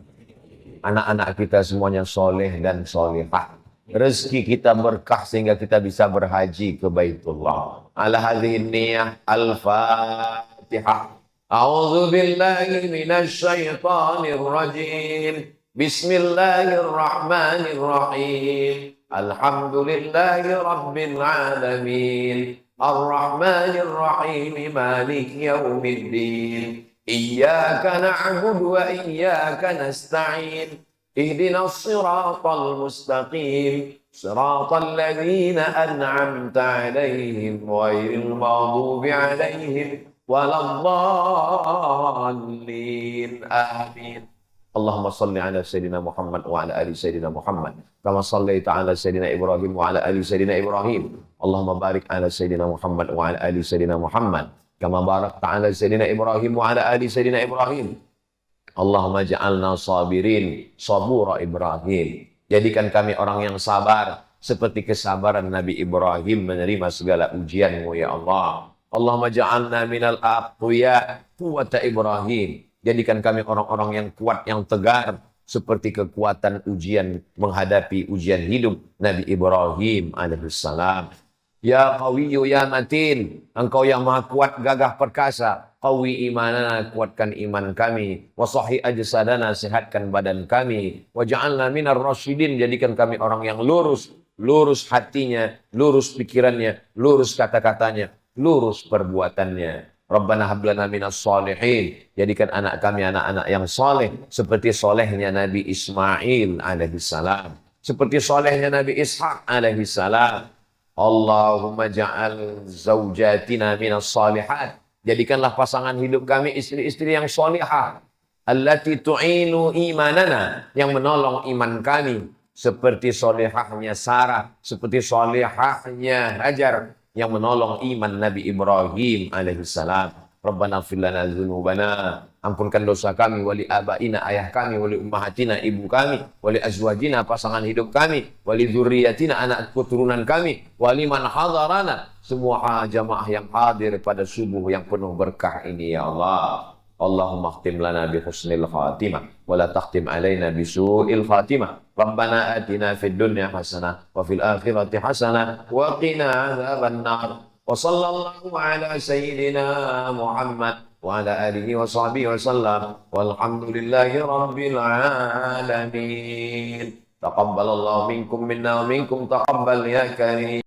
Anak-anak kita semuanya soleh dan solehah. Rezeki kita berkah sehingga kita bisa berhaji ke Baitullah. Ala hadhihi niyah al-Fatihah. A'udzu billahi minasy syaithanir rajim. Bismillahirrahmanirrahim. Alhamdulillahi rabbil alamin. Ar-Rahmanir Rahim. Maliki yaumiddin. Iyyaka na'budu wa iyyaka nasta'in. Ihdinas siratal mustaqim. Siratal ladzina an'amta 'alaihim ghairil maghdubi 'alaihim waladdallin. Amin. Allahumma salli ala Sayyidina Muhammad wa ala ali Sayyidina Muhammad. Kama sallaita ala Sayyidina Ibrahim wa ala ali Sayyidina Ibrahim. Allahumma barik ala Sayyidina Muhammad wa ala ali Sayyidina Muhammad. Kama barakta ala Sayyidina Ibrahim wa ala ali Sayyidina Ibrahim. Allahumma ja'alna sabirin sabura Ibrahim. Jadikan kami orang yang sabar seperti kesabaran Nabi Ibrahim menerima segala ujian-Mu ya Allah. Allahumma ja'alna minal aqwiya quwwata Ibrahim. Jadikan kami orang-orang yang kuat, yang tegar seperti kekuatan ujian menghadapi ujian hidup Nabi Ibrahim alaihissalam. Ya Qawiyyu ya Matin, Engkau yang maha kuat, gagah perkasa. Qawi imanana, kuatkan iman kami. Wa sahih ajsadana, sehatkan badan kami. Wa ja'alna minar rasyidin, jadikan kami orang yang lurus. Lurus hatinya, lurus pikirannya, lurus kata-katanya, lurus perbuatannya. Rabbana hablana minas shalihin, jadikan anak kami anak-anak yang soleh seperti solehnya Nabi Ismail alaihissalam, seperti solehnya Nabi Ishaq alaihissalam. Allahumma ja'al zawjatina minas salihat, jadikanlah pasangan hidup kami istri-istri yang solihah. Allati tu'inu imanana, yang menolong iman kami, seperti solihahnya Sarah, seperti solihahnya Hajar, yang menolong iman Nabi Ibrahim alaihissalam. Rabbana fir lana dzunubana, ampunkan dosa kami, wali abaina, ayah kami, wali ummahatina, ibu kami, wali azwajina, pasangan hidup kami, wali dzurriyyatina, anak keturunan kami, wali man hadarana, semua jamaah yang hadir pada subuh yang penuh berkah ini ya Allah. Allahumma khtim lana bi husnil khatimah wa la takhtim alaina bi su'il khatimah. Rabbana atina fid dunya hasanah wa fil akhirati hasanah wa qina adzaban nar. Wa sallallahu ala sayyidina Muhammad wa ala alihi wa sahbihi wa sallam. Walhamdulillahi rabbil alamin. Taqabbalallahu minkum minna wa minkum taqabbal ya karim.